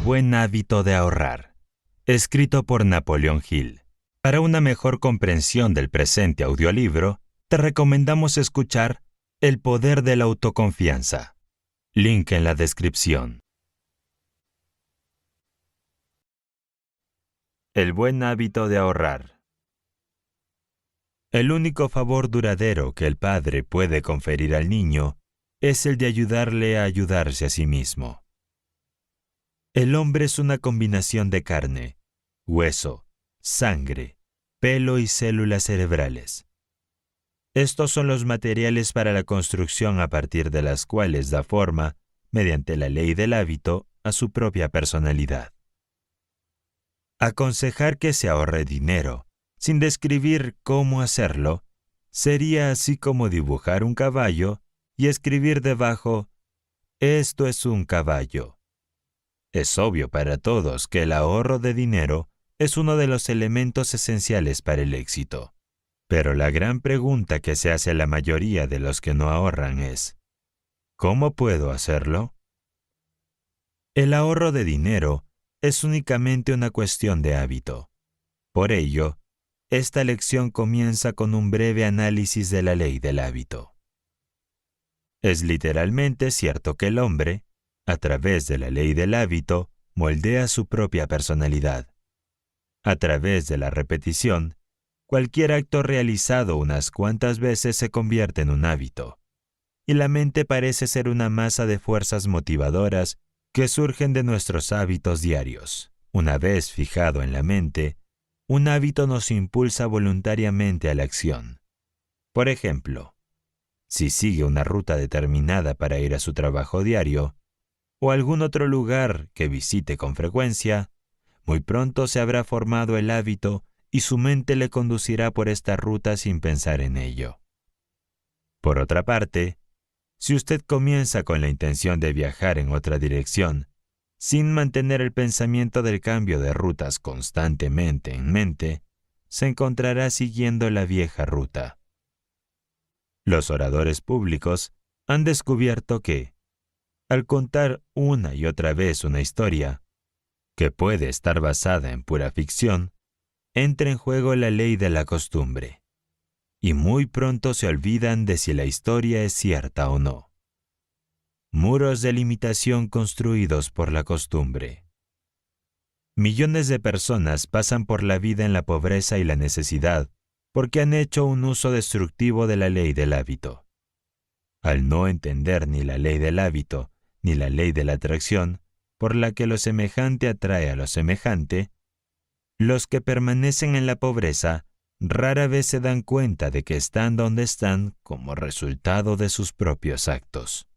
buen hábito de ahorrar, escrito por Napoleón Hill. Para una mejor comprensión del presente audiolibro, te recomendamos escuchar El poder de la autoconfianza. Link en la descripción. El buen hábito de ahorrar. El único favor duradero que el padre puede conferir al niño es el de ayudarle a ayudarse a sí mismo. El hombre es una combinación de carne, hueso, sangre, pelo y células cerebrales. Estos son los materiales para la construcción a partir de las cuales da forma, mediante la ley del hábito, a su propia personalidad. Aconsejar que se ahorre dinero, sin describir cómo hacerlo, sería así como dibujar un caballo y escribir debajo, «Esto es un caballo». Es obvio para todos que el ahorro de dinero es uno de los elementos esenciales para el éxito. Pero la gran pregunta que se hace a la mayoría de los que no ahorran es, ¿cómo puedo hacerlo? El ahorro de dinero es únicamente una cuestión de hábito. Por ello, esta lección comienza con un breve análisis de la ley del hábito. Es literalmente cierto que el hombre, a través de la ley del hábito, moldea su propia personalidad. A través de la repetición, cualquier acto realizado unas cuantas veces se convierte en un hábito, y la mente parece ser una masa de fuerzas motivadoras que surgen de nuestros hábitos diarios. Una vez fijado en la mente, un hábito nos impulsa voluntariamente a la acción. Por ejemplo, si sigue una ruta determinada para ir a su trabajo diario, o algún otro lugar que visite con frecuencia, muy pronto se habrá formado el hábito y su mente le conducirá por esta ruta sin pensar en ello. Por otra parte, si usted comienza con la intención de viajar en otra dirección, sin mantener el pensamiento del cambio de rutas constantemente en mente, se encontrará siguiendo la vieja ruta. Los oradores públicos han descubierto que, al contar una y otra vez una historia, que puede estar basada en pura ficción, entra en juego la ley de la costumbre, y muy pronto se olvidan de si la historia es cierta o no. Muros de limitación construidos por la costumbre. Millones de personas pasan por la vida en la pobreza y la necesidad porque han hecho un uso destructivo de la ley del hábito. Al no entender ni la ley del hábito ni la ley de la atracción, por la que lo semejante atrae a lo semejante, los que permanecen en la pobreza rara vez se dan cuenta de que están donde están como resultado de sus propios actos.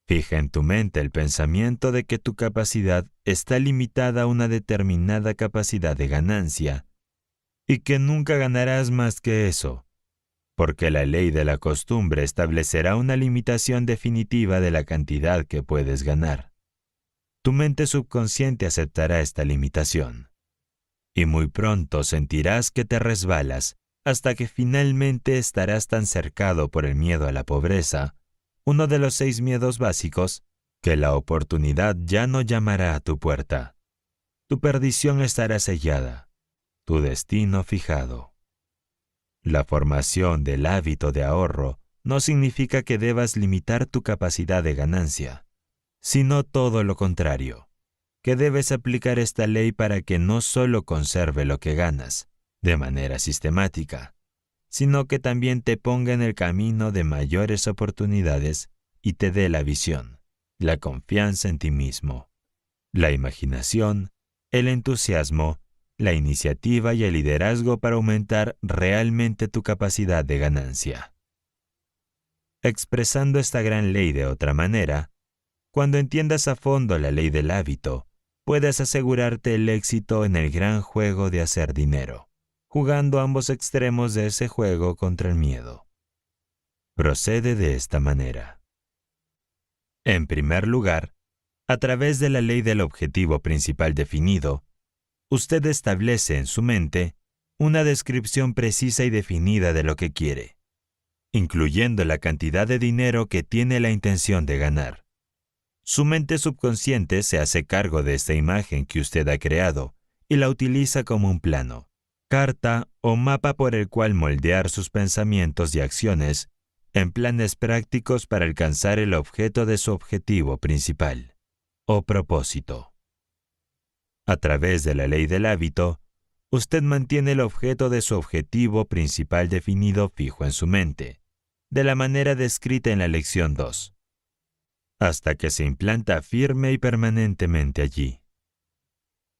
Fija en tu mente el pensamiento de que tu capacidad está limitada a una determinada capacidad de ganancia y que nunca ganarás más que eso, porque la ley de la costumbre establecerá una limitación definitiva de la cantidad que puedes ganar. Tu mente subconsciente aceptará esta limitación, y muy pronto sentirás que te resbalas hasta que finalmente estarás tan cercado por el miedo a la pobreza, uno de los 6 miedos básicos, que la oportunidad ya no llamará a tu puerta. Tu perdición estará sellada, tu destino fijado. La formación del hábito de ahorro no significa que debas limitar tu capacidad de ganancia, sino todo lo contrario, que debes aplicar esta ley para que no solo conserve lo que ganas, de manera sistemática, sino que también te ponga en el camino de mayores oportunidades y te dé la visión, la confianza en ti mismo, la imaginación, el entusiasmo, la iniciativa y el liderazgo para aumentar realmente tu capacidad de ganancia. Expresando esta gran ley de otra manera, cuando entiendas a fondo la ley del hábito, puedes asegurarte el éxito en el gran juego de hacer dinero, jugando ambos extremos de ese juego contra el miedo. Procede de esta manera. En primer lugar, a través de la ley del objetivo principal definido, usted establece en su mente una descripción precisa y definida de lo que quiere, incluyendo la cantidad de dinero que tiene la intención de ganar. Su mente subconsciente se hace cargo de esta imagen que usted ha creado y la utiliza como un plano, carta o mapa por el cual moldear sus pensamientos y acciones en planes prácticos para alcanzar el objeto de su objetivo principal o propósito. A través de la ley del hábito, usted mantiene el objeto de su objetivo principal definido fijo en su mente, de la manera descrita en la lección 2, hasta que se implanta firme y permanentemente allí.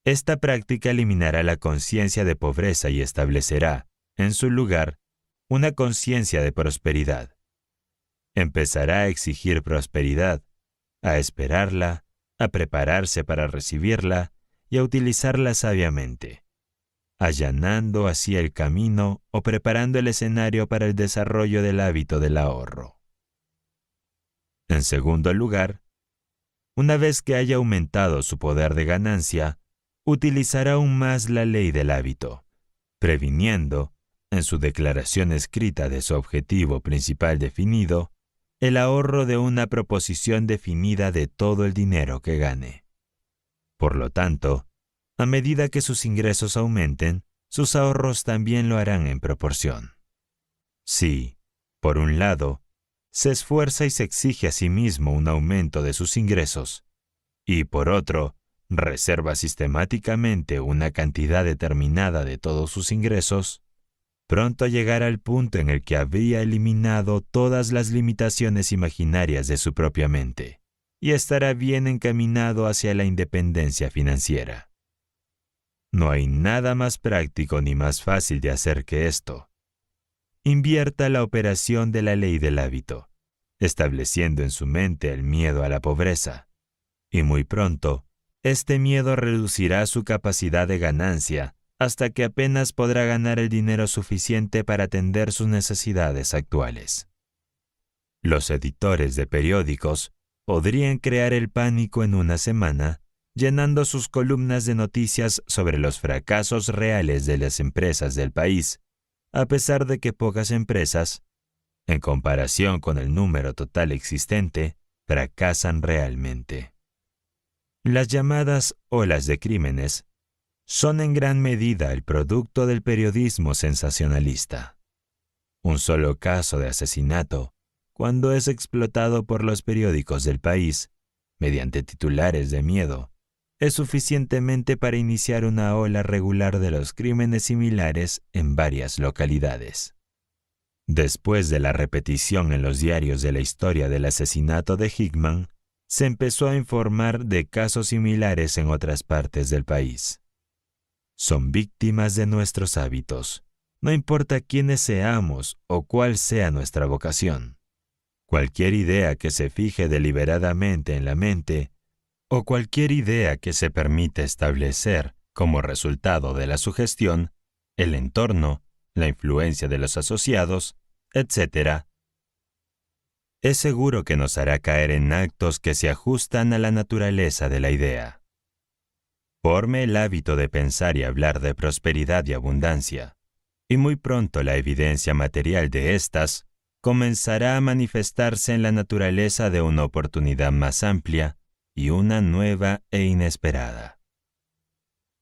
Esta práctica eliminará la conciencia de pobreza y establecerá, en su lugar, una conciencia de prosperidad. Empezará a exigir prosperidad, a esperarla, a prepararse para recibirla y a utilizarla sabiamente, allanando así el camino o preparando el escenario para el desarrollo del hábito del ahorro. En segundo lugar, una vez que haya aumentado su poder de ganancia, utilizará aún más la ley del hábito, previniendo, en su declaración escrita de su objetivo principal definido, el ahorro de una proposición definida de todo el dinero que gane. Por lo tanto, a medida que sus ingresos aumenten, sus ahorros también lo harán en proporción. Si, por un lado, se esfuerza y se exige a sí mismo un aumento de sus ingresos, y por otro, reserva sistemáticamente una cantidad determinada de todos sus ingresos, pronto llegará al punto en el que habría eliminado todas las limitaciones imaginarias de su propia mente y estará bien encaminado hacia la independencia financiera. No hay nada más práctico ni más fácil de hacer que esto. Invierta la operación de la ley del hábito, estableciendo en su mente el miedo a la pobreza, y muy pronto, este miedo reducirá su capacidad de ganancia hasta que apenas podrá ganar el dinero suficiente para atender sus necesidades actuales. Los editores de periódicos podrían crear el pánico en una semana, llenando sus columnas de noticias sobre los fracasos reales de las empresas del país, a pesar de que pocas empresas, en comparación con el número total existente, fracasan realmente. Las llamadas olas de crímenes son en gran medida el producto del periodismo sensacionalista. Un solo caso de asesinato, cuando es explotado por los periódicos del país, mediante titulares de miedo, es suficientemente para iniciar una ola regular de los crímenes similares en varias localidades. Después de la repetición en los diarios de la historia del asesinato de Hickman, se empezó a informar de casos similares en otras partes del país. Son víctimas de nuestros hábitos, no importa quiénes seamos o cuál sea nuestra vocación. Cualquier idea que se fije deliberadamente en la mente, o cualquier idea que se permite establecer como resultado de la sugestión, el entorno, la influencia de los asociados, etc., es seguro que nos hará caer en actos que se ajustan a la naturaleza de la idea. Forme el hábito de pensar y hablar de prosperidad y abundancia, y muy pronto la evidencia material de éstas comenzará a manifestarse en la naturaleza de una oportunidad más amplia y una nueva e inesperada.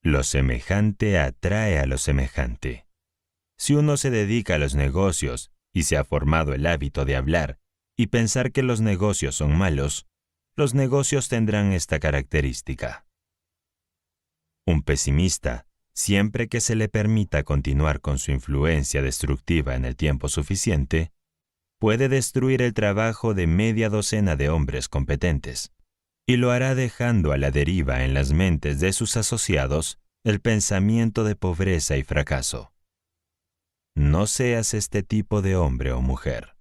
Lo semejante atrae a lo semejante. Si uno se dedica a los negocios y se ha formado el hábito de hablar y pensar que los negocios son malos, los negocios tendrán esta característica. Un pesimista, siempre que se le permita continuar con su influencia destructiva en el tiempo suficiente, puede destruir el trabajo de media docena de hombres competentes, y lo hará dejando a la deriva en las mentes de sus asociados el pensamiento de pobreza y fracaso. No seas este tipo de hombre o mujer.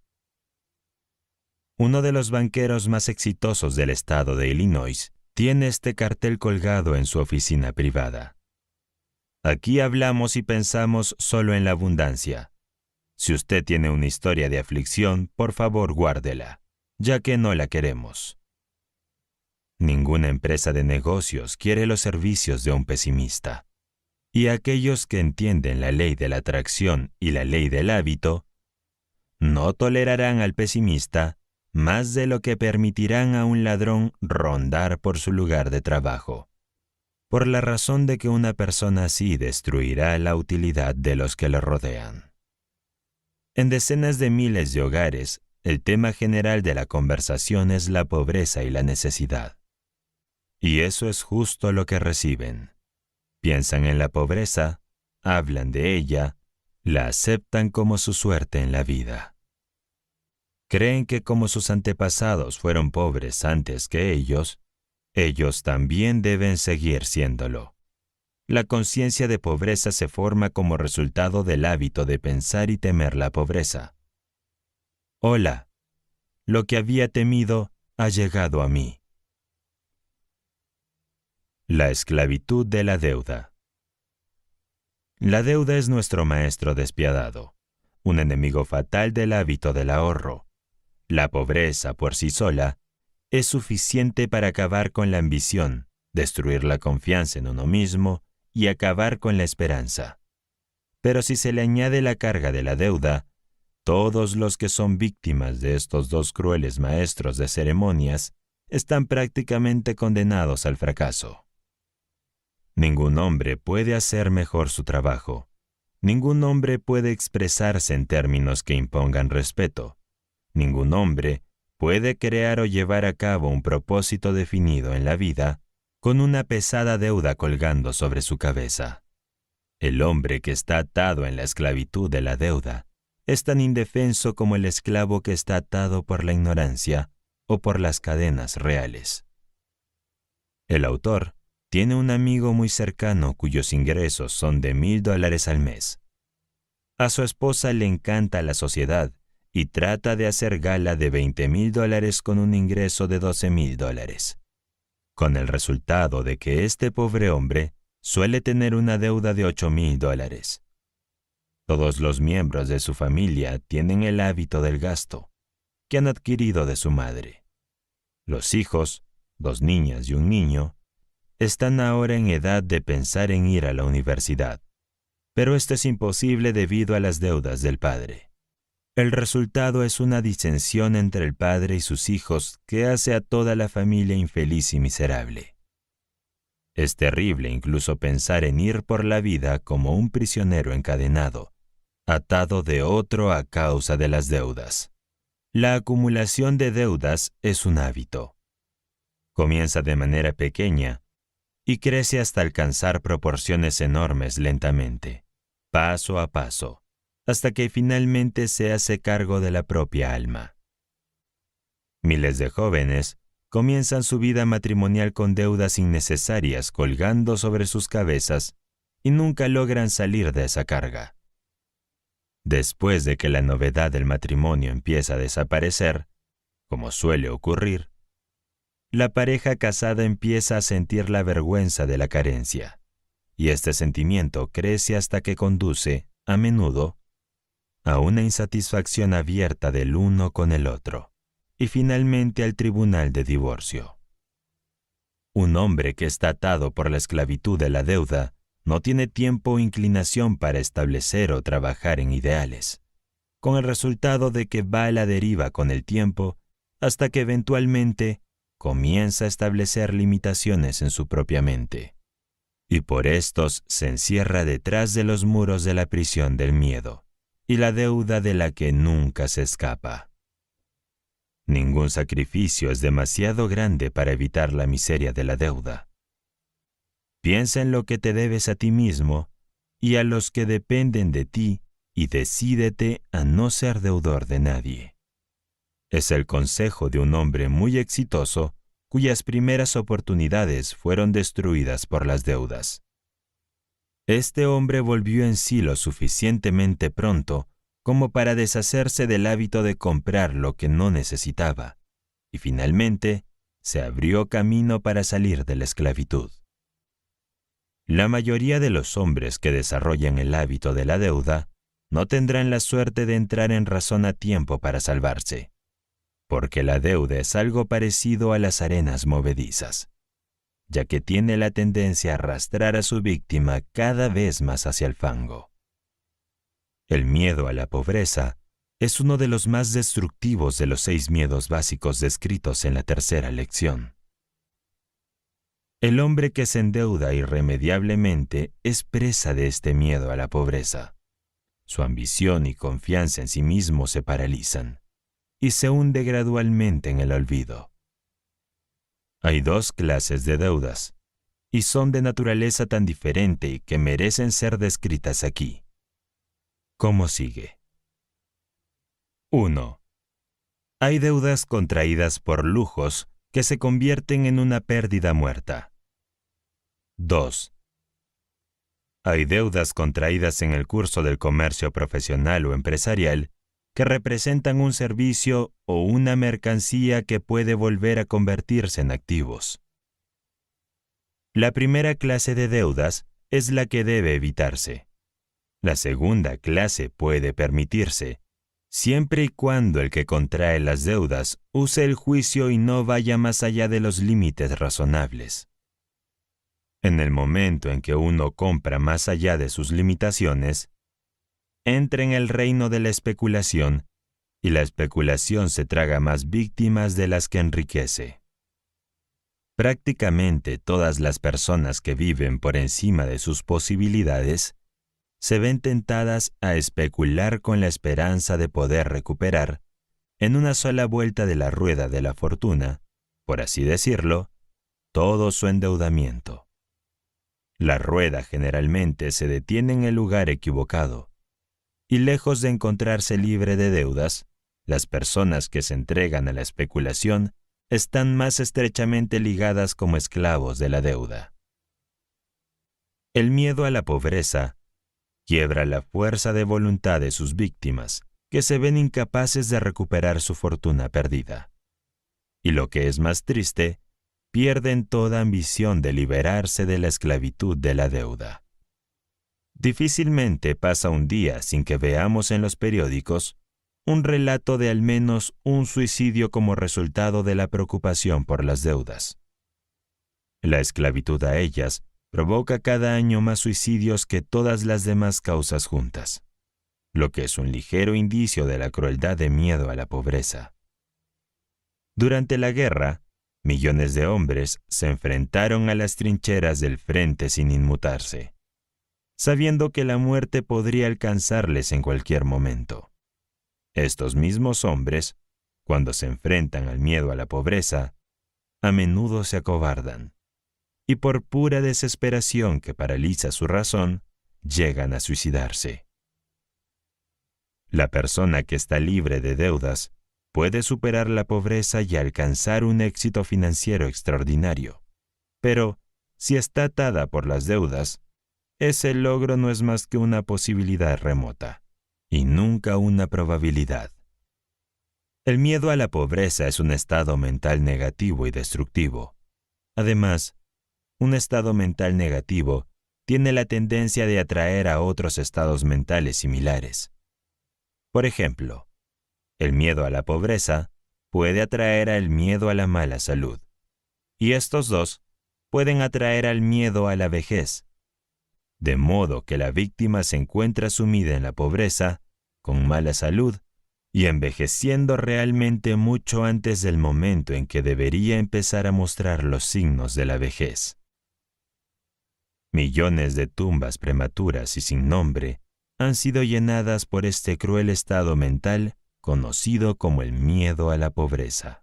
Uno de los banqueros más exitosos del estado de Illinois tiene este cartel colgado en su oficina privada. Aquí hablamos y pensamos solo en la abundancia. Si usted tiene una historia de aflicción, por favor guárdela, ya que no la queremos. Ninguna empresa de negocios quiere los servicios de un pesimista. Y aquellos que entienden la ley de la atracción y la ley del hábito, no tolerarán al pesimista más de lo que permitirán a un ladrón rondar por su lugar de trabajo, por la razón de que una persona así destruirá la utilidad de los que le rodean. En decenas de miles de hogares, el tema general de la conversación es la pobreza y la necesidad. Y eso es justo lo que reciben. Piensan en la pobreza, hablan de ella, la aceptan como su suerte en la vida. Creen que como sus antepasados fueron pobres antes que ellos también deben seguir siéndolo. La conciencia de pobreza se forma como resultado del hábito de pensar y temer la pobreza. Hola, lo que había temido ha llegado a mí. La esclavitud de la deuda. La deuda es nuestro maestro despiadado, un enemigo fatal del hábito del ahorro. La pobreza por sí sola es suficiente para acabar con la ambición, destruir la confianza en uno mismo y acabar con la esperanza. Pero si se le añade la carga de la deuda, todos los que son víctimas de estos dos crueles maestros de ceremonias están prácticamente condenados al fracaso. Ningún hombre puede hacer mejor su trabajo. Ningún hombre puede expresarse en términos que impongan respeto. Ningún hombre puede crear o llevar a cabo un propósito definido en la vida con una pesada deuda colgando sobre su cabeza. El hombre que está atado en la esclavitud de la deuda es tan indefenso como el esclavo que está atado por la ignorancia o por las cadenas reales. El autor tiene un amigo muy cercano cuyos ingresos son de $1,000 al mes. A su esposa le encanta la sociedad y trata de hacer gala de $20,000 con un ingreso de $12,000, con el resultado de que este pobre hombre suele tener una deuda de $8,000. Todos los miembros de su familia tienen el hábito del gasto, que han adquirido de su madre. Los hijos, 2 niñas y un niño, están ahora en edad de pensar en ir a la universidad, pero esto es imposible debido a las deudas del padre. El resultado es una disensión entre el padre y sus hijos que hace a toda la familia infeliz y miserable. Es terrible incluso pensar en ir por la vida como un prisionero encadenado, atado de otro a causa de las deudas. La acumulación de deudas es un hábito. Comienza de manera pequeña y crece hasta alcanzar proporciones enormes lentamente, paso a paso, hasta que finalmente se hace cargo de la propia alma. Miles de jóvenes comienzan su vida matrimonial con deudas innecesarias colgando sobre sus cabezas y nunca logran salir de esa carga. Después de que la novedad del matrimonio empieza a desaparecer, como suele ocurrir, la pareja casada empieza a sentir la vergüenza de la carencia, y este sentimiento crece hasta que conduce, a menudo, a una insatisfacción abierta del uno con el otro, y finalmente al tribunal de divorcio. Un hombre que está atado por la esclavitud de la deuda no tiene tiempo o inclinación para establecer o trabajar en ideales, con el resultado de que va a la deriva con el tiempo hasta que eventualmente comienza a establecer limitaciones en su propia mente, y por estos se encierra detrás de los muros de la prisión del miedo y la deuda de la que nunca se escapa. Ningún sacrificio es demasiado grande para evitar la miseria de la deuda. Piensa en lo que te debes a ti mismo y a los que dependen de ti y decídete a no ser deudor de nadie. Es el consejo de un hombre muy exitoso cuyas primeras oportunidades fueron destruidas por las deudas. Este hombre volvió en sí lo suficientemente pronto como para deshacerse del hábito de comprar lo que no necesitaba, y finalmente se abrió camino para salir de la esclavitud. La mayoría de los hombres que desarrollan el hábito de la deuda no tendrán la suerte de entrar en razón a tiempo para salvarse, porque la deuda es algo parecido a las arenas movedizas, ya que tiene la tendencia a arrastrar a su víctima cada vez más hacia el fango. El miedo a la pobreza es uno de los más destructivos de los 6 miedos básicos descritos en la tercera lección. El hombre que se endeuda irremediablemente es presa de este miedo a la pobreza. Su ambición y confianza en sí mismo se paralizan y se hunde gradualmente en el olvido. Hay 2 clases de deudas, y son de naturaleza tan diferente que merecen ser descritas aquí. ¿Cómo sigue? 1. Hay deudas contraídas por lujos que se convierten en una pérdida muerta. 2. Hay deudas contraídas en el curso del comercio profesional o empresarial que representan un servicio o una mercancía que puede volver a convertirse en activos. La primera clase de deudas es la que debe evitarse. La segunda clase puede permitirse, siempre y cuando el que contrae las deudas use el juicio y no vaya más allá de los límites razonables. En el momento en que uno compra más allá de sus limitaciones, entra en el reino de la especulación y la especulación se traga más víctimas de las que enriquece. Prácticamente todas las personas que viven por encima de sus posibilidades se ven tentadas a especular con la esperanza de poder recuperar, en una sola vuelta de la rueda de la fortuna, por así decirlo, todo su endeudamiento. La rueda generalmente se detiene en el lugar equivocado, y lejos de encontrarse libre de deudas, las personas que se entregan a la especulación están más estrechamente ligadas como esclavos de la deuda. El miedo a la pobreza quiebra la fuerza de voluntad de sus víctimas, que se ven incapaces de recuperar su fortuna perdida. Y lo que es más triste, pierden toda ambición de liberarse de la esclavitud de la deuda. Difícilmente pasa un día sin que veamos en los periódicos un relato de al menos un suicidio como resultado de la preocupación por las deudas. La esclavitud a ellas provoca cada año más suicidios que todas las demás causas juntas, lo que es un ligero indicio de la crueldad de miedo a la pobreza. Durante la guerra, millones de hombres se enfrentaron a las trincheras del frente sin inmutarse, sabiendo que la muerte podría alcanzarles en cualquier momento. Estos mismos hombres, cuando se enfrentan al miedo a la pobreza, a menudo se acobardan, y por pura desesperación que paraliza su razón, llegan a suicidarse. La persona que está libre de deudas puede superar la pobreza y alcanzar un éxito financiero extraordinario, pero si está atada por las deudas, ese logro no es más que una posibilidad remota, y nunca una probabilidad. El miedo a la pobreza es un estado mental negativo y destructivo. Además, un estado mental negativo tiene la tendencia de atraer a otros estados mentales similares. Por ejemplo, el miedo a la pobreza puede atraer al miedo a la mala salud, y estos dos pueden atraer al miedo a la vejez, de modo que la víctima se encuentra sumida en la pobreza, con mala salud, y envejeciendo realmente mucho antes del momento en que debería empezar a mostrar los signos de la vejez. Millones de tumbas prematuras y sin nombre han sido llenadas por este cruel estado mental conocido como el miedo a la pobreza.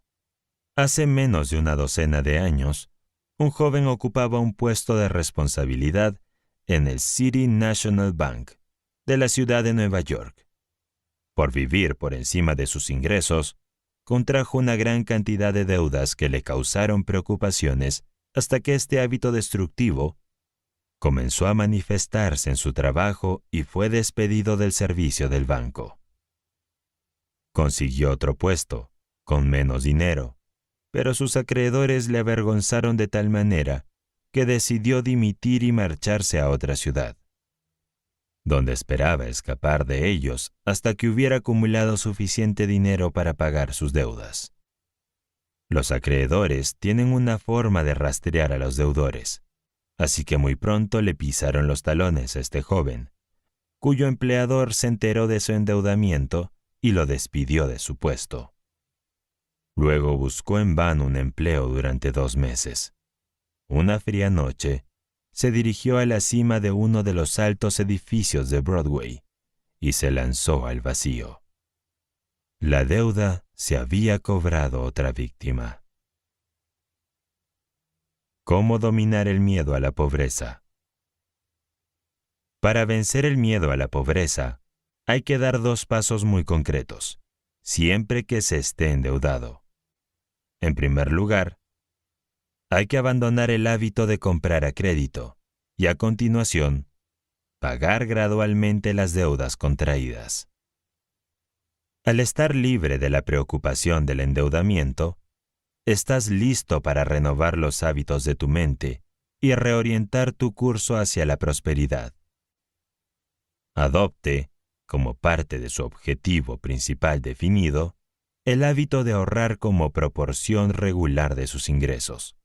Hace menos de una docena de años, un joven ocupaba un puesto de responsabilidad en el City National Bank de la ciudad de Nueva York. Por vivir por encima de sus ingresos, contrajo una gran cantidad de deudas que le causaron preocupaciones hasta que este hábito destructivo comenzó a manifestarse en su trabajo y fue despedido del servicio del banco. Consiguió otro puesto, con menos dinero, pero sus acreedores le avergonzaron de tal manera que decidió dimitir y marcharse a otra ciudad, donde esperaba escapar de ellos hasta que hubiera acumulado suficiente dinero para pagar sus deudas. Los acreedores tienen una forma de rastrear a los deudores, así que muy pronto le pisaron los talones a este joven, cuyo empleador se enteró de su endeudamiento y lo despidió de su puesto. Luego buscó en vano un empleo durante 2 meses. Una fría noche, se dirigió a la cima de uno de los altos edificios de Broadway y se lanzó al vacío. La deuda se había cobrado otra víctima. ¿Cómo dominar el miedo a la pobreza? Para vencer el miedo a la pobreza, hay que dar 2 pasos muy concretos, siempre que se esté endeudado. En primer lugar, hay que abandonar el hábito de comprar a crédito y a continuación, pagar gradualmente las deudas contraídas. Al estar libre de la preocupación del endeudamiento, estás listo para renovar los hábitos de tu mente y reorientar tu curso hacia la prosperidad. Adopte, como parte de su objetivo principal definido, el hábito de ahorrar como proporción regular de sus ingresos,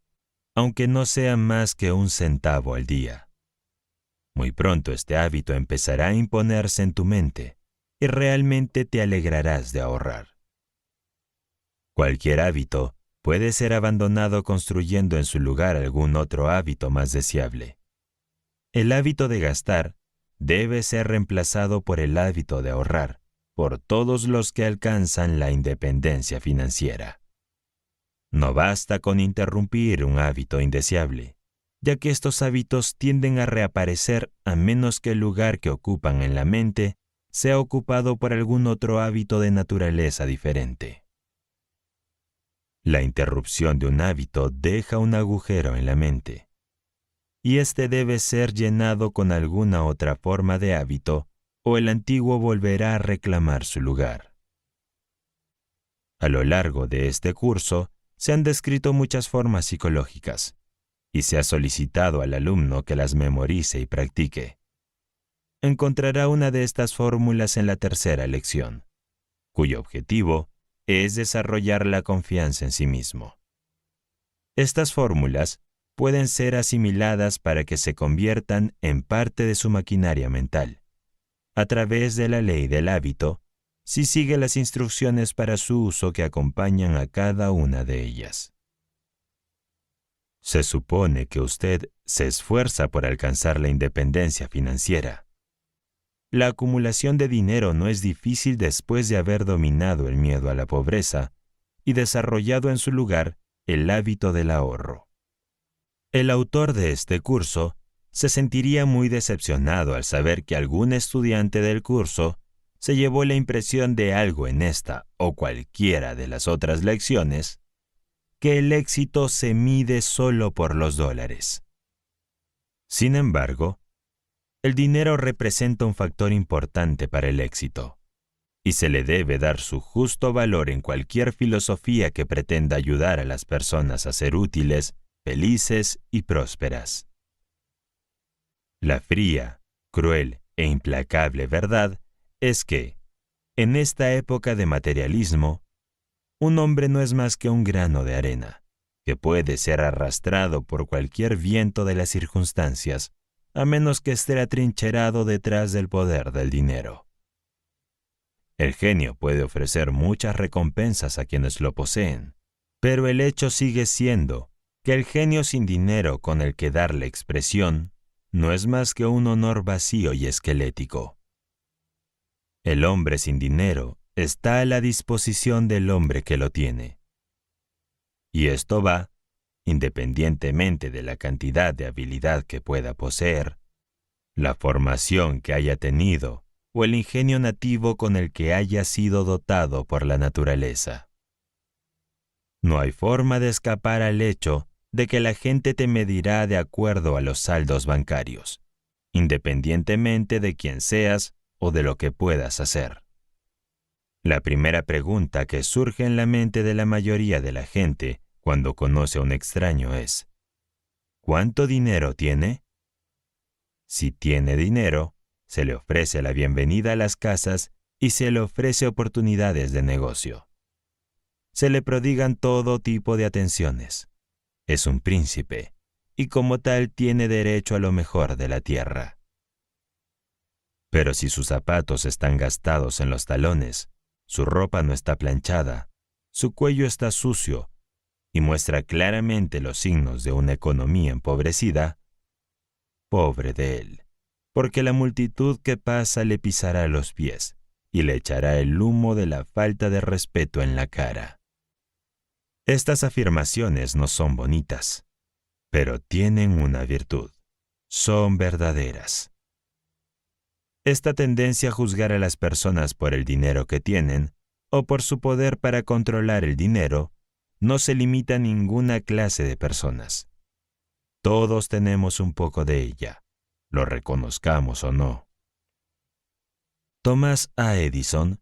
aunque no sea más que 1 centavo al día. Muy pronto este hábito empezará a imponerse en tu mente y realmente te alegrarás de ahorrar. Cualquier hábito puede ser abandonado construyendo en su lugar algún otro hábito más deseable. El hábito de gastar debe ser reemplazado por el hábito de ahorrar, por todos los que alcanzan la independencia financiera. No basta con interrumpir un hábito indeseable, ya que estos hábitos tienden a reaparecer a menos que el lugar que ocupan en la mente sea ocupado por algún otro hábito de naturaleza diferente. La interrupción de un hábito deja un agujero en la mente, y este debe ser llenado con alguna otra forma de hábito, o el antiguo volverá a reclamar su lugar. A lo largo de este curso, se han descrito muchas formas psicológicas, y se ha solicitado al alumno que las memorice y practique. Encontrará una de estas fórmulas en la 3ª lección, cuyo objetivo es desarrollar la confianza en sí mismo. Estas fórmulas pueden ser asimiladas para que se conviertan en parte de su maquinaria mental, a través de la ley del hábito, si sigue las instrucciones para su uso que acompañan a cada una de ellas. Se supone que usted se esfuerza por alcanzar la independencia financiera. La acumulación de dinero no es difícil después de haber dominado el miedo a la pobreza y desarrollado en su lugar el hábito del ahorro. El autor de este curso se sentiría muy decepcionado al saber que algún estudiante del curso se llevó la impresión de algo en esta o cualquiera de las otras lecciones, que el éxito se mide solo por los dólares. Sin embargo, el dinero representa un factor importante para el éxito, y se le debe dar su justo valor en cualquier filosofía que pretenda ayudar a las personas a ser útiles, felices y prósperas. La fría, cruel e implacable verdad es que, en esta época de materialismo, un hombre no es más que un grano de arena, que puede ser arrastrado por cualquier viento de las circunstancias, a menos que esté atrincherado detrás del poder del dinero. El genio puede ofrecer muchas recompensas a quienes lo poseen, pero el hecho sigue siendo que el genio sin dinero con el que darle expresión no es más que un honor vacío y esquelético. El hombre sin dinero está a la disposición del hombre que lo tiene. Y esto va, independientemente de la cantidad de habilidad que pueda poseer, la formación que haya tenido o el ingenio nativo con el que haya sido dotado por la naturaleza. No hay forma de escapar al hecho de que la gente te medirá de acuerdo a los saldos bancarios, independientemente de quién seas o de lo que puedas hacer. La primera pregunta que surge en la mente de la mayoría de la gente cuando conoce a un extraño es: ¿cuánto dinero tiene? Si tiene dinero, se le ofrece la bienvenida a las casas y se le ofrece oportunidades de negocio. Se le prodigan todo tipo de atenciones. Es un príncipe, y como tal tiene derecho a lo mejor de la tierra. Pero si sus zapatos están gastados en los talones, su ropa no está planchada, su cuello está sucio y muestra claramente los signos de una economía empobrecida, pobre de él, porque la multitud que pasa le pisará los pies y le echará el humo de la falta de respeto en la cara. Estas afirmaciones no son bonitas, pero tienen una virtud. Son verdaderas. Esta tendencia a juzgar a las personas por el dinero que tienen o por su poder para controlar el dinero no se limita a ninguna clase de personas. Todos tenemos un poco de ella, lo reconozcamos o no. Thomas A. Edison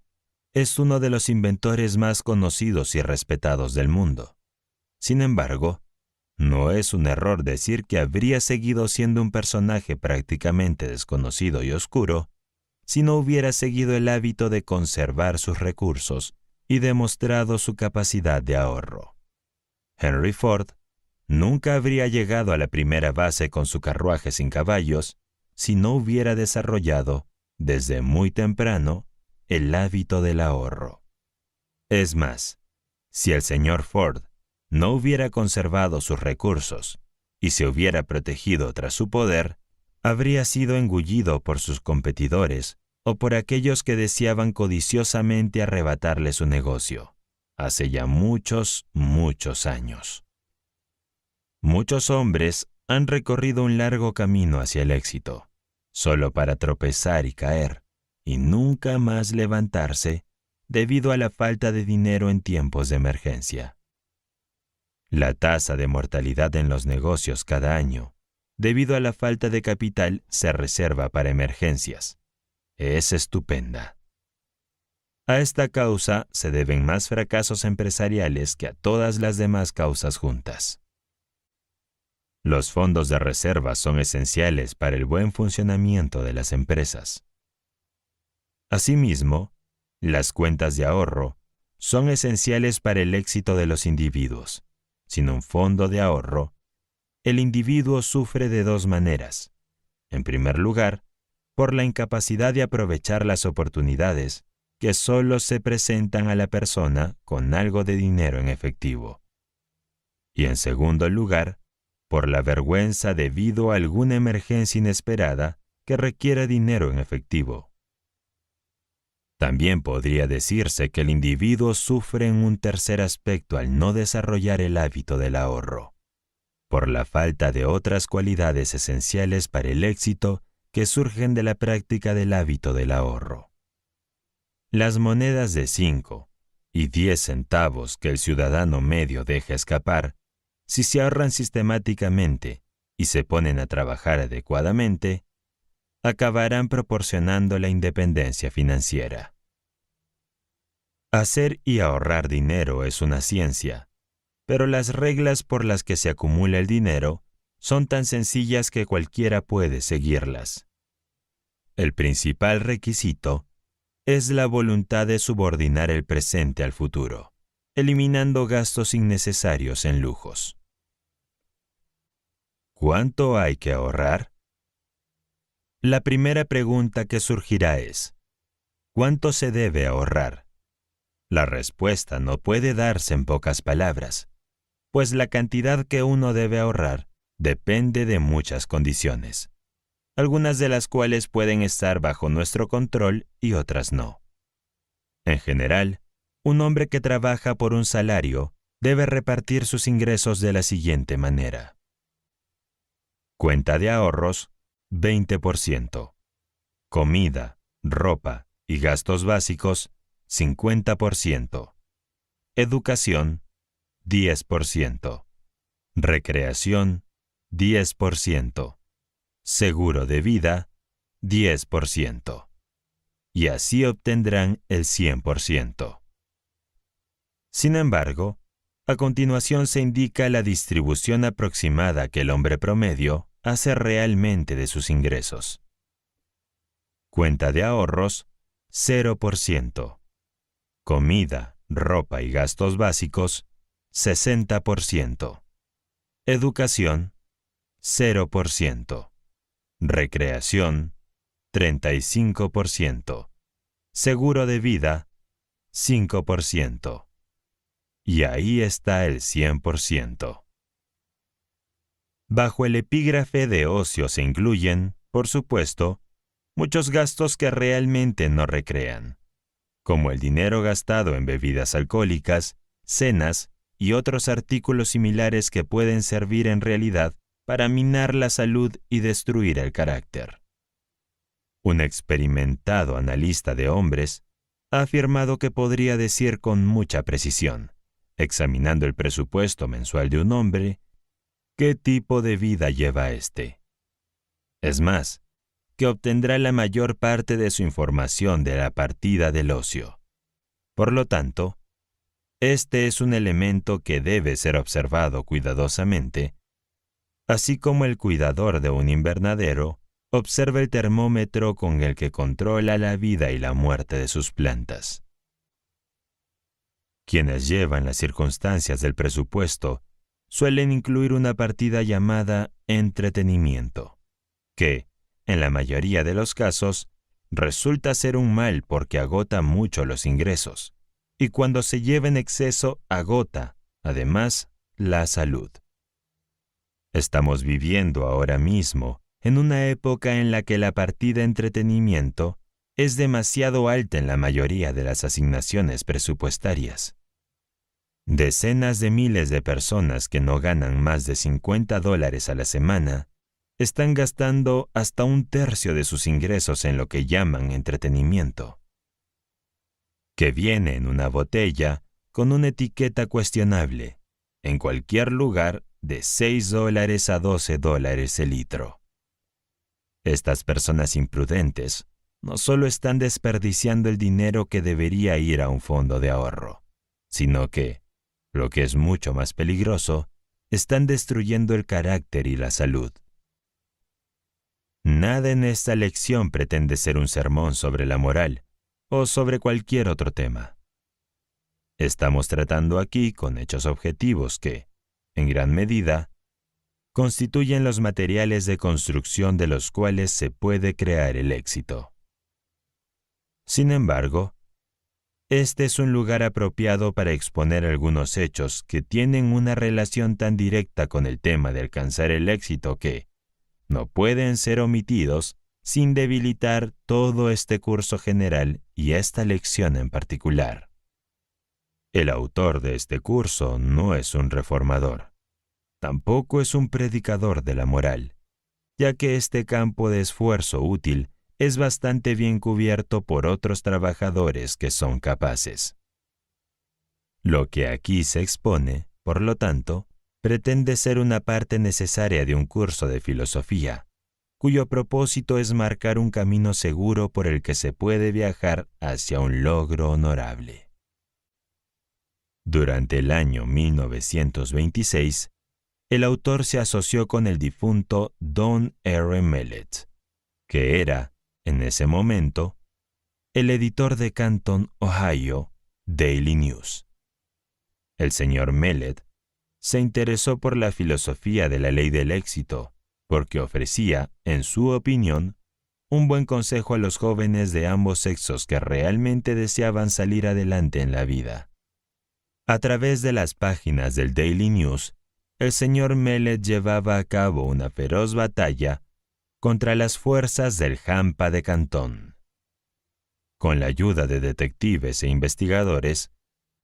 es uno de los inventores más conocidos y respetados del mundo. Sin embargo, no es un error decir que habría seguido siendo un personaje prácticamente desconocido y oscuro si no hubiera seguido el hábito de conservar sus recursos y demostrado su capacidad de ahorro. Henry Ford nunca habría llegado a la primera base con su carruaje sin caballos si no hubiera desarrollado, desde muy temprano, el hábito del ahorro. Es más, si el señor Ford no hubiera conservado sus recursos y se hubiera protegido tras su poder, habría sido engullido por sus competidores o por aquellos que deseaban codiciosamente arrebatarle su negocio, hace ya muchos, muchos años. Muchos hombres han recorrido un largo camino hacia el éxito, solo para tropezar y caer, y nunca más levantarse debido a la falta de dinero en tiempos de emergencia. La tasa de mortalidad en los negocios cada año, debido a la falta de capital, se reserva para emergencias. Es estupenda. A esta causa se deben más fracasos empresariales que a todas las demás causas juntas. Los fondos de reserva son esenciales para el buen funcionamiento de las empresas. Asimismo, las cuentas de ahorro son esenciales para el éxito de los individuos. Sin un fondo de ahorro, el individuo sufre de dos maneras. En primer lugar, por la incapacidad de aprovechar las oportunidades que solo se presentan a la persona con algo de dinero en efectivo. Y en segundo lugar, por la vergüenza debido a alguna emergencia inesperada que requiera dinero en efectivo. También podría decirse que el individuo sufre en un tercer aspecto al no desarrollar el hábito del ahorro, por la falta de otras cualidades esenciales para el éxito que surgen de la práctica del hábito del ahorro. Las monedas de 5 y 10 centavos que el ciudadano medio deja escapar, si se ahorran sistemáticamente y se ponen a trabajar adecuadamente, acabarán proporcionando la independencia financiera. Hacer y ahorrar dinero es una ciencia, pero las reglas por las que se acumula el dinero son tan sencillas que cualquiera puede seguirlas. El principal requisito es la voluntad de subordinar el presente al futuro, eliminando gastos innecesarios en lujos. ¿Cuánto hay que ahorrar? La primera pregunta que surgirá es, ¿cuánto se debe ahorrar? La respuesta no puede darse en pocas palabras, pues la cantidad que uno debe ahorrar depende de muchas condiciones, algunas de las cuales pueden estar bajo nuestro control y otras no. En general, un hombre que trabaja por un salario debe repartir sus ingresos de la siguiente manera. Cuenta de ahorros, 20%. Comida, ropa y gastos básicos, 50%. Educación, 10%. Recreación, 10%. Seguro de vida, 10%. Y así obtendrán el 100%. Sin embargo, a continuación se indica la distribución aproximada que el hombre promedio hace realmente de sus ingresos. Cuenta de ahorros, 0%. Comida, ropa y gastos básicos, 60%. Educación, 0%. Recreación, 35%. Seguro de vida, 5%. Y ahí está el 100%. Bajo el epígrafe de ocio se incluyen, por supuesto, muchos gastos que realmente no recrean, como el dinero gastado en bebidas alcohólicas, cenas y otros artículos similares que pueden servir en realidad para minar la salud y destruir el carácter. Un experimentado analista de hombres ha afirmado que podría decir con mucha precisión, examinando el presupuesto mensual de un hombre, qué tipo de vida lleva éste. Es más, que obtendrá la mayor parte de su información de la partida del ocio. Por lo tanto, este es un elemento que debe ser observado cuidadosamente, así como el cuidador de un invernadero observa el termómetro con el que controla la vida y la muerte de sus plantas. Quienes llevan las circunstancias del presupuesto suelen incluir una partida llamada entretenimiento, que, en la mayoría de los casos, resulta ser un mal porque agota mucho los ingresos, y cuando se lleva en exceso agota, además, la salud. Estamos viviendo ahora mismo en una época en la que la partida entretenimiento es demasiado alta en la mayoría de las asignaciones presupuestarias. Decenas de miles de personas que no ganan más de $50 a la semana están gastando hasta 1/3 de sus ingresos en lo que llaman entretenimiento, que viene en una botella con una etiqueta cuestionable, en cualquier lugar de $6 a $12 el litro. Estas personas imprudentes no solo están desperdiciando el dinero que debería ir a un fondo de ahorro, sino que, lo que es mucho más peligroso, están destruyendo el carácter y la salud. Nada en esta lección pretende ser un sermón sobre la moral o sobre cualquier otro tema. Estamos tratando aquí con hechos objetivos que, en gran medida, constituyen los materiales de construcción de los cuales se puede crear el éxito. Sin embargo, este es un lugar apropiado para exponer algunos hechos que tienen una relación tan directa con el tema de alcanzar el éxito que no pueden ser omitidos sin debilitar todo este curso general y esta lección en particular. El autor de este curso no es un reformador. Tampoco es un predicador de la moral, ya que este campo de esfuerzo útil es bastante bien cubierto por otros trabajadores que son capaces. Lo que aquí se expone, por lo tanto, pretende ser una parte necesaria de un curso de filosofía, cuyo propósito es marcar un camino seguro por el que se puede viajar hacia un logro honorable. Durante el año 1926, el autor se asoció con el difunto Don R. Mellett, que era, en ese momento, el editor de Canton, Ohio, Daily News. El señor Mellett se interesó por la filosofía de la ley del éxito, porque ofrecía, en su opinión, un buen consejo a los jóvenes de ambos sexos que realmente deseaban salir adelante en la vida. A través de las páginas del Daily News, el señor Mellett llevaba a cabo una feroz batalla contra las fuerzas del Hampa de Cantón. Con la ayuda de detectives e investigadores,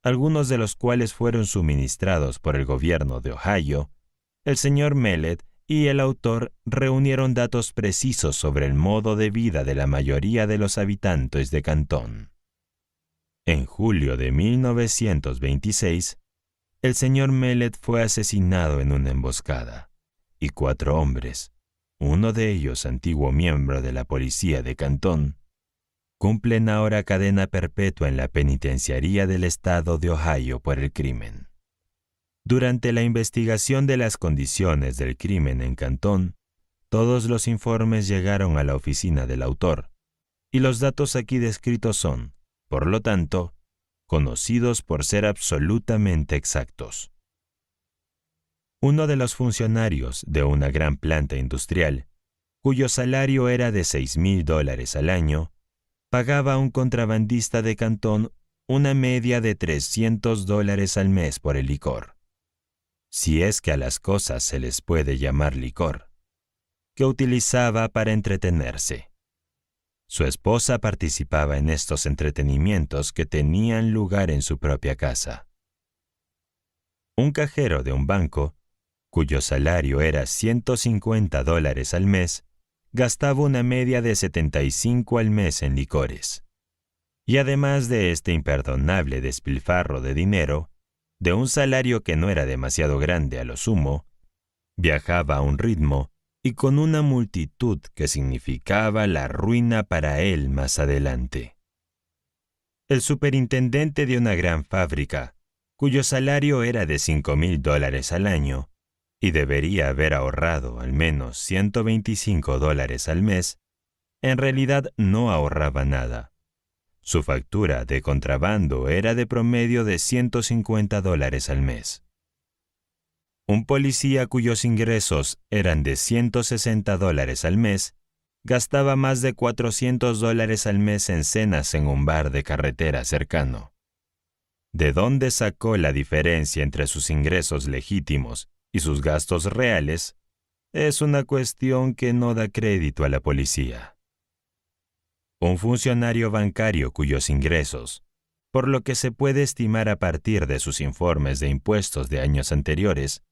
algunos de los cuales fueron suministrados por el gobierno de Ohio, el señor Mellett y el autor reunieron datos precisos sobre el modo de vida de la mayoría de los habitantes de Cantón. En julio de 1926, el señor Mellett fue asesinado en una emboscada, y 4 hombres, uno de ellos antiguo miembro de la policía de Cantón, cumplen ahora cadena perpetua en la penitenciaría del estado de Ohio por el crimen. Durante la investigación de las condiciones del crimen en Cantón, todos los informes llegaron a la oficina del autor, y los datos aquí descritos son, por lo tanto, conocidos por ser absolutamente exactos. Uno de los funcionarios de una gran planta industrial, cuyo salario era de $6,000 al año, pagaba a un contrabandista de Cantón una media de $300 al mes por el licor, si es que a las cosas se les puede llamar licor, que utilizaba para entretenerse. Su esposa participaba en estos entretenimientos que tenían lugar en su propia casa. Un cajero de un banco, cuyo salario era $150 al mes, gastaba una media de 75 al mes en licores. Y además de este imperdonable despilfarro de dinero, de un salario que no era demasiado grande a lo sumo, viajaba a un ritmo y con una multitud que significaba la ruina para él más adelante. El superintendente de una gran fábrica, cuyo salario era de $5,000 al año, y debería haber ahorrado al menos $125 al mes, en realidad no ahorraba nada. Su factura de contrabando era de promedio de $150 al mes. Un policía cuyos ingresos eran de $160 al mes, gastaba más de $400 al mes en cenas en un bar de carretera cercano. ¿De dónde sacó la diferencia entre sus ingresos legítimos y sus gastos reales? Es una cuestión que no da crédito a la policía. Un funcionario bancario cuyos ingresos, por lo que se puede estimar a partir de sus informes de impuestos de años anteriores,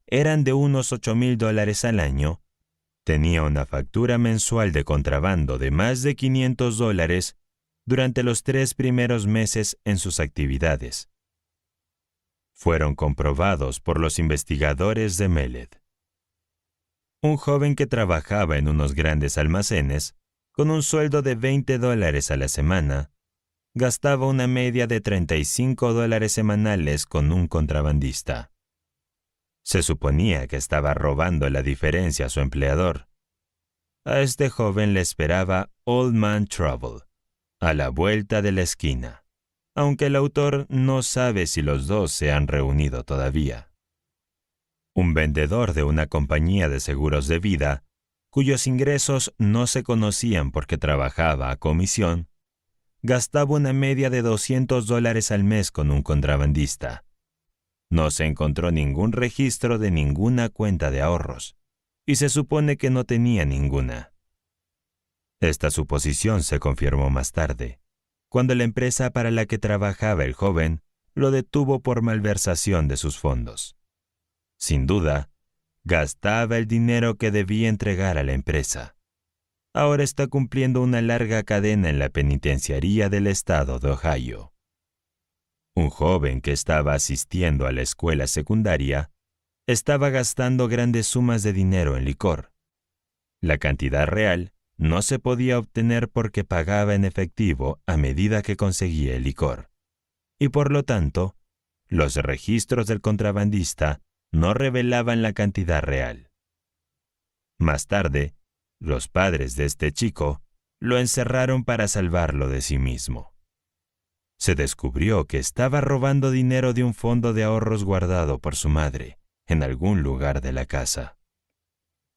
eran de unos $8,000 al año, tenía una factura mensual de contrabando de más de $500 durante los 3 primeros meses en sus actividades. Fueron comprobados por los investigadores de Melled. Un joven que trabajaba en unos grandes almacenes, con un sueldo de $20 a la semana, gastaba una media de $35 semanales con un contrabandista. Se suponía que estaba robando la diferencia a su empleador. A este joven le esperaba Old Man Trouble, a la vuelta de la esquina, aunque el autor no sabe si los dos se han reunido todavía. Un vendedor de una compañía de seguros de vida, cuyos ingresos no se conocían porque trabajaba a comisión, gastaba una media de $200 al mes con un contrabandista. No se encontró ningún registro de ninguna cuenta de ahorros, y se supone que no tenía ninguna. Esta suposición se confirmó más tarde, cuando la empresa para la que trabajaba el joven lo detuvo por malversación de sus fondos. Sin duda, gastaba el dinero que debía entregar a la empresa. Ahora está cumpliendo una larga cadena en la penitenciaría del estado de Ohio. Un joven que estaba asistiendo a la escuela secundaria estaba gastando grandes sumas de dinero en licor. La cantidad real no se podía obtener porque pagaba en efectivo a medida que conseguía el licor, y por lo tanto, los registros del contrabandista no revelaban la cantidad real. Más tarde, los padres de este chico lo encerraron para salvarlo de sí mismo. Se descubrió que estaba robando dinero de un fondo de ahorros guardado por su madre en algún lugar de la casa.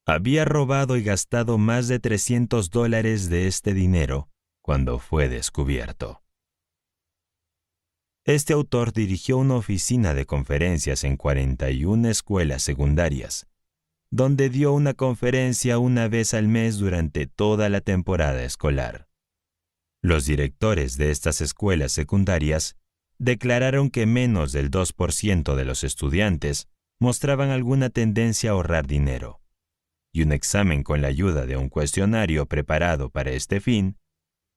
Había robado y gastado más de $300 de este dinero cuando fue descubierto. Este autor dirigió una oficina de conferencias en 41 escuelas secundarias, donde dio una conferencia una vez al mes durante toda la temporada escolar. Los directores de estas escuelas secundarias declararon que menos del 2% de los estudiantes mostraban alguna tendencia a ahorrar dinero, y un examen con la ayuda de un cuestionario preparado para este fin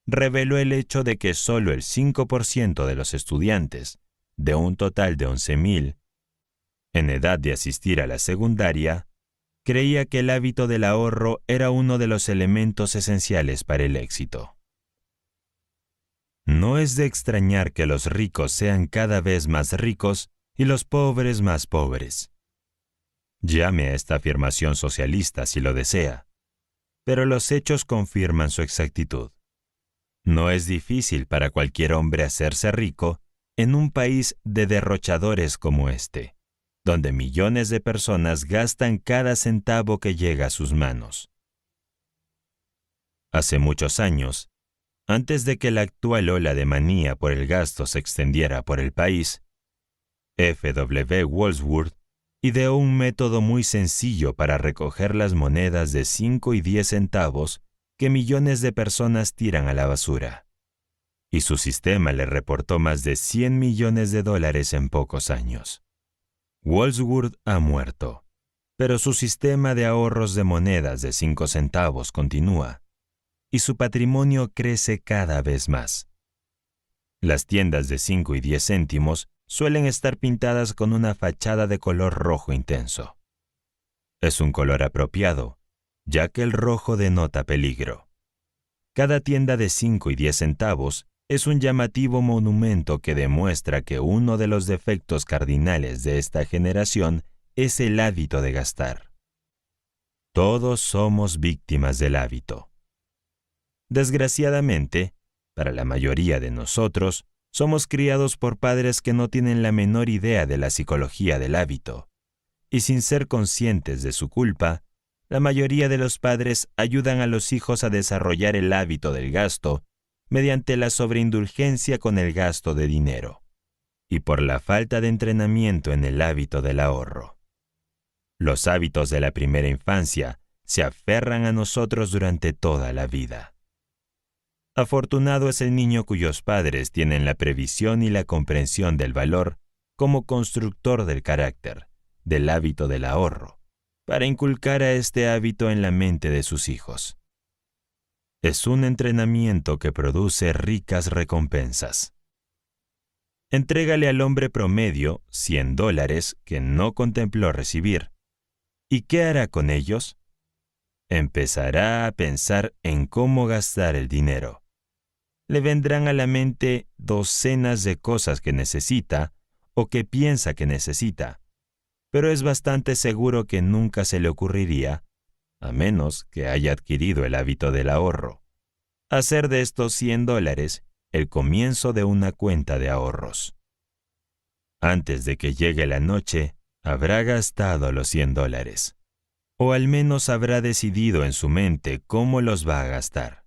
reveló el hecho de que solo el 5% de los estudiantes, de un total de 11,000, en edad de asistir a la secundaria, creía que el hábito del ahorro era uno de los elementos esenciales para el éxito. No es de extrañar que los ricos sean cada vez más ricos y los pobres más pobres. Llame a esta afirmación socialista si lo desea, pero los hechos confirman su exactitud. No es difícil para cualquier hombre hacerse rico en un país de derrochadores como este, donde millones de personas gastan cada centavo que llega a sus manos. Hace muchos años, Antes de que la actual ola de manía por el gasto se extendiera por el país, F. W. Wadsworth ideó un método muy sencillo para recoger las monedas de 5 y 10 centavos que millones de personas tiran a la basura. Y su sistema le reportó más de $100 millones en pocos años. Wadsworth ha muerto, pero su sistema de ahorros de monedas de 5 centavos continúa, y su patrimonio crece cada vez más. Las tiendas de 5 y 10 céntimos suelen estar pintadas con una fachada de color rojo intenso. Es un color apropiado, ya que el rojo denota peligro. Cada tienda de 5 y 10 centavos es un llamativo monumento que demuestra que uno de los defectos cardinales de esta generación es el hábito de gastar. Todos somos víctimas del hábito. Desgraciadamente, para la mayoría de nosotros, somos criados por padres que no tienen la menor idea de la psicología del hábito, y sin ser conscientes de su culpa, la mayoría de los padres ayudan a los hijos a desarrollar el hábito del gasto mediante la sobreindulgencia con el gasto de dinero, y por la falta de entrenamiento en el hábito del ahorro. Los hábitos de la primera infancia se aferran a nosotros durante toda la vida. Afortunado es el niño cuyos padres tienen la previsión y la comprensión del valor como constructor del carácter, del hábito del ahorro, para inculcar a este hábito en la mente de sus hijos. Es un entrenamiento que produce ricas recompensas. Entrégale al hombre promedio $100 que no contempló recibir. ¿Y qué hará con ellos? Empezará a pensar en cómo gastar el dinero. Le vendrán a la mente docenas de cosas que necesita o que piensa que necesita, pero es bastante seguro que nunca se le ocurriría, a menos que haya adquirido el hábito del ahorro, hacer de estos $100 el comienzo de una cuenta de ahorros. Antes de que llegue la noche, habrá gastado los $100, o al menos habrá decidido en su mente cómo los va a gastar,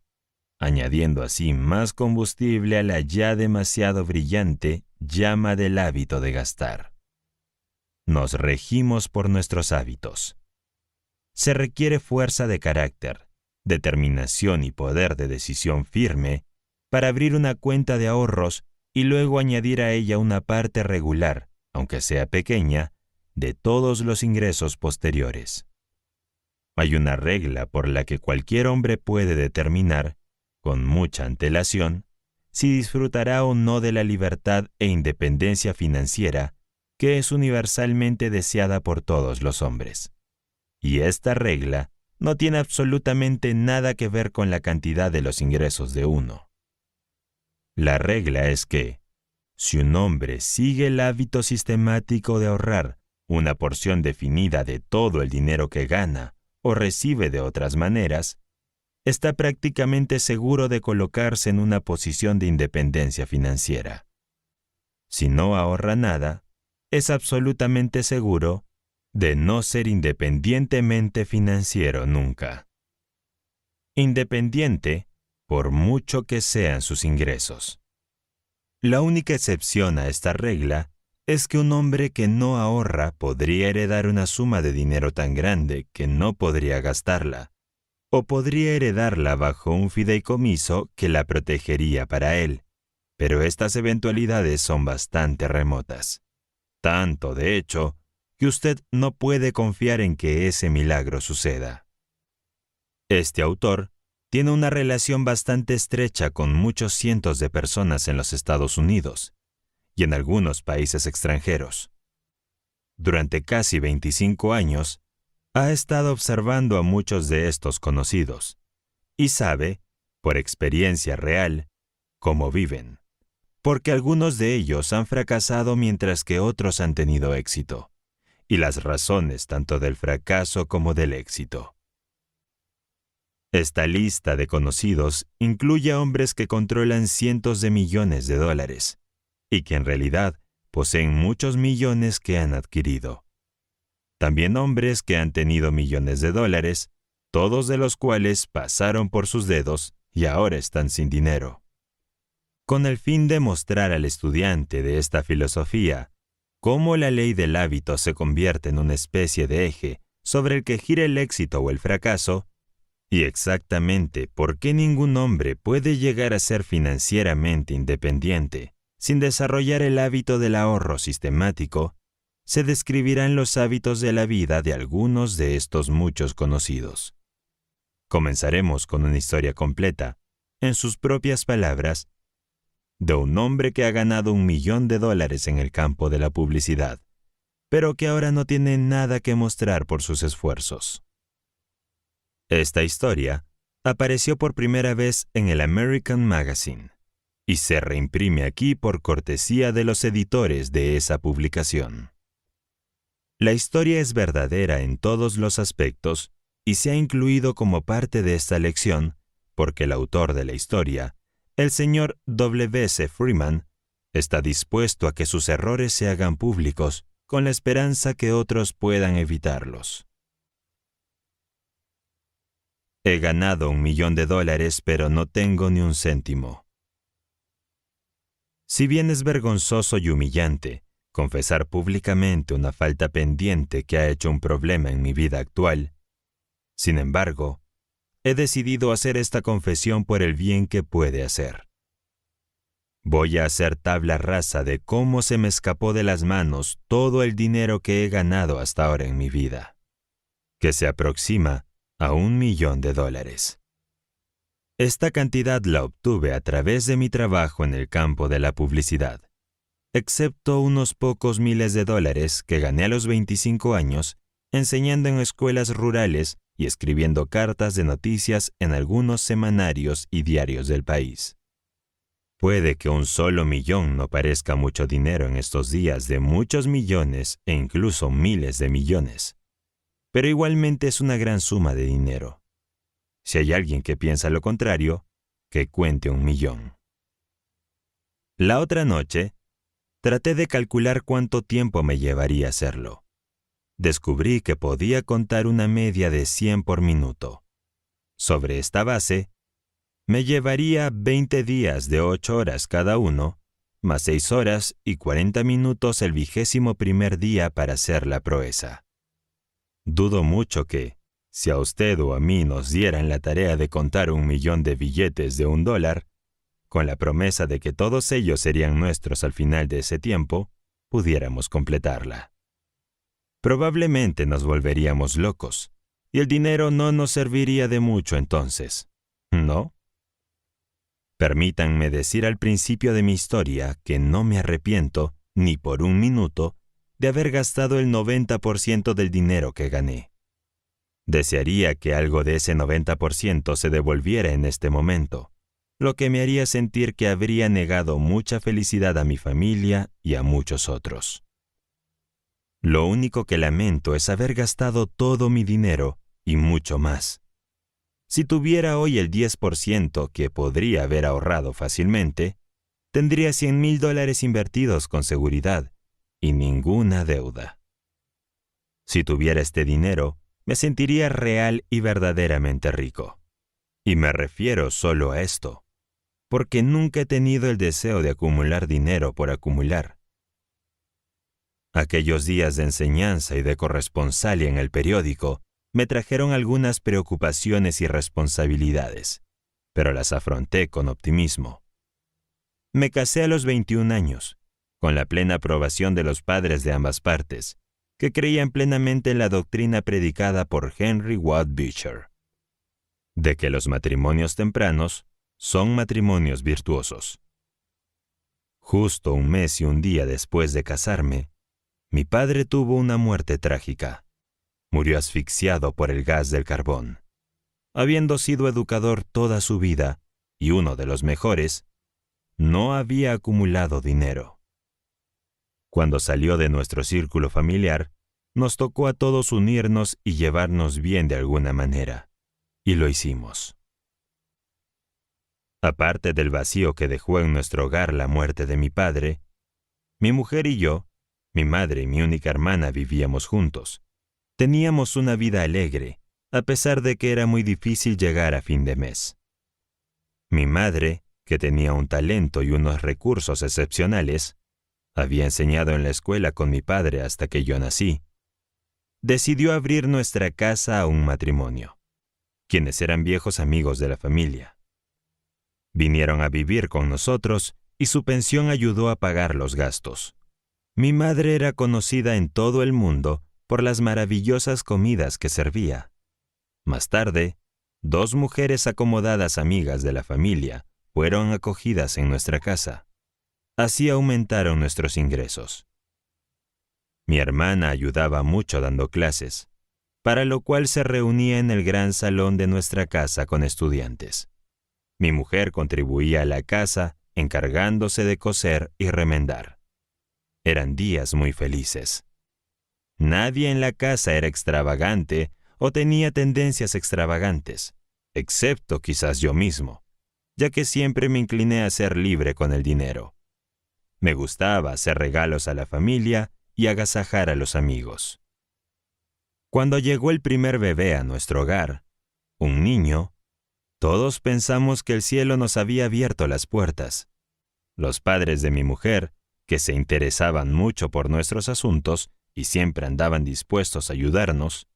añadiendo así más combustible a la ya demasiado brillante llama del hábito de gastar. Nos regimos por nuestros hábitos. Se requiere fuerza de carácter, determinación y poder de decisión firme para abrir una cuenta de ahorros y luego añadir a ella una parte regular, aunque sea pequeña, de todos los ingresos posteriores. Hay una regla por la que cualquier hombre puede determinar, con mucha antelación, si disfrutará o no de la libertad e independencia financiera que es universalmente deseada por todos los hombres. Y esta regla no tiene absolutamente nada que ver con la cantidad de los ingresos de uno. La regla es que, si un hombre sigue el hábito sistemático de ahorrar una porción definida de todo el dinero que gana o recibe de otras maneras, está prácticamente seguro de colocarse en una posición de independencia financiera. Si no ahorra nada, es absolutamente seguro de no ser independientemente financiero nunca. Independiente, por mucho que sean sus ingresos. La única excepción a esta regla es que un hombre que no ahorra podría heredar una suma de dinero tan grande que no podría gastarla, o podría heredarla bajo un fideicomiso que la protegería para él, pero estas eventualidades son bastante remotas. Tanto, de hecho, que usted no puede confiar en que ese milagro suceda. Este autor tiene una relación bastante estrecha con muchos cientos de personas en los Estados Unidos y en algunos países extranjeros. Durante casi 25 años, ha estado observando a muchos de estos conocidos y sabe, por experiencia real, cómo viven, porque algunos de ellos han fracasado mientras que otros han tenido éxito, y las razones tanto del fracaso como del éxito. Esta lista de conocidos incluye a hombres que controlan cientos de millones de dólares y que en realidad poseen muchos millones que han adquirido. También hombres que han tenido millones de dólares, todos de los cuales pasaron por sus dedos y ahora están sin dinero. Con el fin de mostrar al estudiante de esta filosofía cómo la ley del hábito se convierte en una especie de eje sobre el que gira el éxito o el fracaso, y exactamente por qué ningún hombre puede llegar a ser financieramente independiente sin desarrollar el hábito del ahorro sistemático, se describirán los hábitos de la vida de algunos de estos muchos conocidos. Comenzaremos con una historia completa, en sus propias palabras, de un hombre que ha ganado $1 millón en el campo de la publicidad, pero que ahora no tiene nada que mostrar por sus esfuerzos. Esta historia apareció por primera vez en el American Magazine y se reimprime aquí por cortesía de los editores de esa publicación. La historia es verdadera en todos los aspectos y se ha incluido como parte de esta lección porque el autor de la historia, el señor W.C. Freeman, está dispuesto a que sus errores se hagan públicos con la esperanza que otros puedan evitarlos. He ganado $1 millón, pero no tengo ni un céntimo. Si bien es vergonzoso y humillante confesar públicamente una falta pendiente que ha hecho un problema en mi vida actual, sin embargo, he decidido hacer esta confesión por el bien que puede hacer. Voy a hacer tabla rasa de cómo se me escapó de las manos todo el dinero que he ganado hasta ahora en mi vida, que se aproxima a $1 millón. Esta cantidad la obtuve a través de mi trabajo en el campo de la publicidad, excepto unos pocos miles de dólares que gané a los 25 años enseñando en escuelas rurales y escribiendo cartas de noticias en algunos semanarios y diarios del país. Puede que un solo millón no parezca mucho dinero en estos días de muchos millones e incluso miles de millones, pero igualmente es una gran suma de dinero. Si hay alguien que piensa lo contrario, que cuente $1 millón. La otra noche, traté de calcular cuánto tiempo me llevaría hacerlo. Descubrí que podía contar una media de 100 por minuto. Sobre esta base, me llevaría 20 días de 8 horas cada uno, más 6 horas y 40 minutos el 21º día para hacer la proeza. Dudo mucho que, si a usted o a mí nos dieran la tarea de contar 1 millón de billetes de $1, con la promesa de que todos ellos serían nuestros al final de ese tiempo, pudiéramos completarla. Probablemente nos volveríamos locos, y el dinero no nos serviría de mucho entonces, ¿no? Permítanme decir al principio de mi historia que no me arrepiento, ni por un minuto, de haber gastado el 90% del dinero que gané. Desearía que algo de ese 90% se devolviera en este momento, lo que me haría sentir que habría negado mucha felicidad a mi familia y a muchos otros. Lo único que lamento es haber gastado todo mi dinero y mucho más. Si tuviera hoy el 10% que podría haber ahorrado fácilmente, tendría $100,000 invertidos con seguridad y ninguna deuda. Si tuviera este dinero, me sentiría real y verdaderamente rico. Y me refiero solo a esto, porque nunca he tenido el deseo de acumular dinero por acumular. Aquellos días de enseñanza y de corresponsalia en el periódico me trajeron algunas preocupaciones y responsabilidades, pero las afronté con optimismo. Me casé a los 21 años, con la plena aprobación de los padres de ambas partes, que creían plenamente en la doctrina predicada por Henry Watt Beecher, de que los matrimonios tempranos son matrimonios virtuosos. Justo 1 mes y 1 día después de casarme, mi padre tuvo una muerte trágica. Murió asfixiado por el gas del carbón. Habiendo sido educador toda su vida, y uno de los mejores, no había acumulado dinero. Cuando salió de nuestro círculo familiar, nos tocó a todos unirnos y llevarnos bien de alguna manera, y lo hicimos. Aparte del vacío que dejó en nuestro hogar la muerte de mi padre, mi mujer y yo, mi madre y mi única hermana vivíamos juntos. Teníamos una vida alegre, a pesar de que era muy difícil llegar a fin de mes. Mi madre, que tenía un talento y unos recursos excepcionales, había enseñado en la escuela con mi padre hasta que yo nací, decidió abrir nuestra casa a un matrimonio, quienes eran viejos amigos de la familia. Vinieron a vivir con nosotros y su pensión ayudó a pagar los gastos. Mi madre era conocida en todo el mundo por las maravillosas comidas que servía. Más tarde, 2 mujeres acomodadas amigas de la familia fueron acogidas en nuestra casa. Así aumentaron nuestros ingresos. Mi hermana ayudaba mucho dando clases, para lo cual se reunía en el gran salón de nuestra casa con estudiantes. Mi mujer contribuía a la casa, encargándose de coser y remendar. Eran días muy felices. Nadie en la casa era extravagante o tenía tendencias extravagantes, excepto quizás yo mismo, ya que siempre me incliné a ser libre con el dinero. Me gustaba hacer regalos a la familia y agasajar a los amigos. Cuando llegó el primer bebé a nuestro hogar, un niño, todos pensamos que el cielo nos había abierto las puertas. Los padres de mi mujer, que se interesaban mucho por nuestros asuntos y siempre andaban dispuestos a ayudarnos,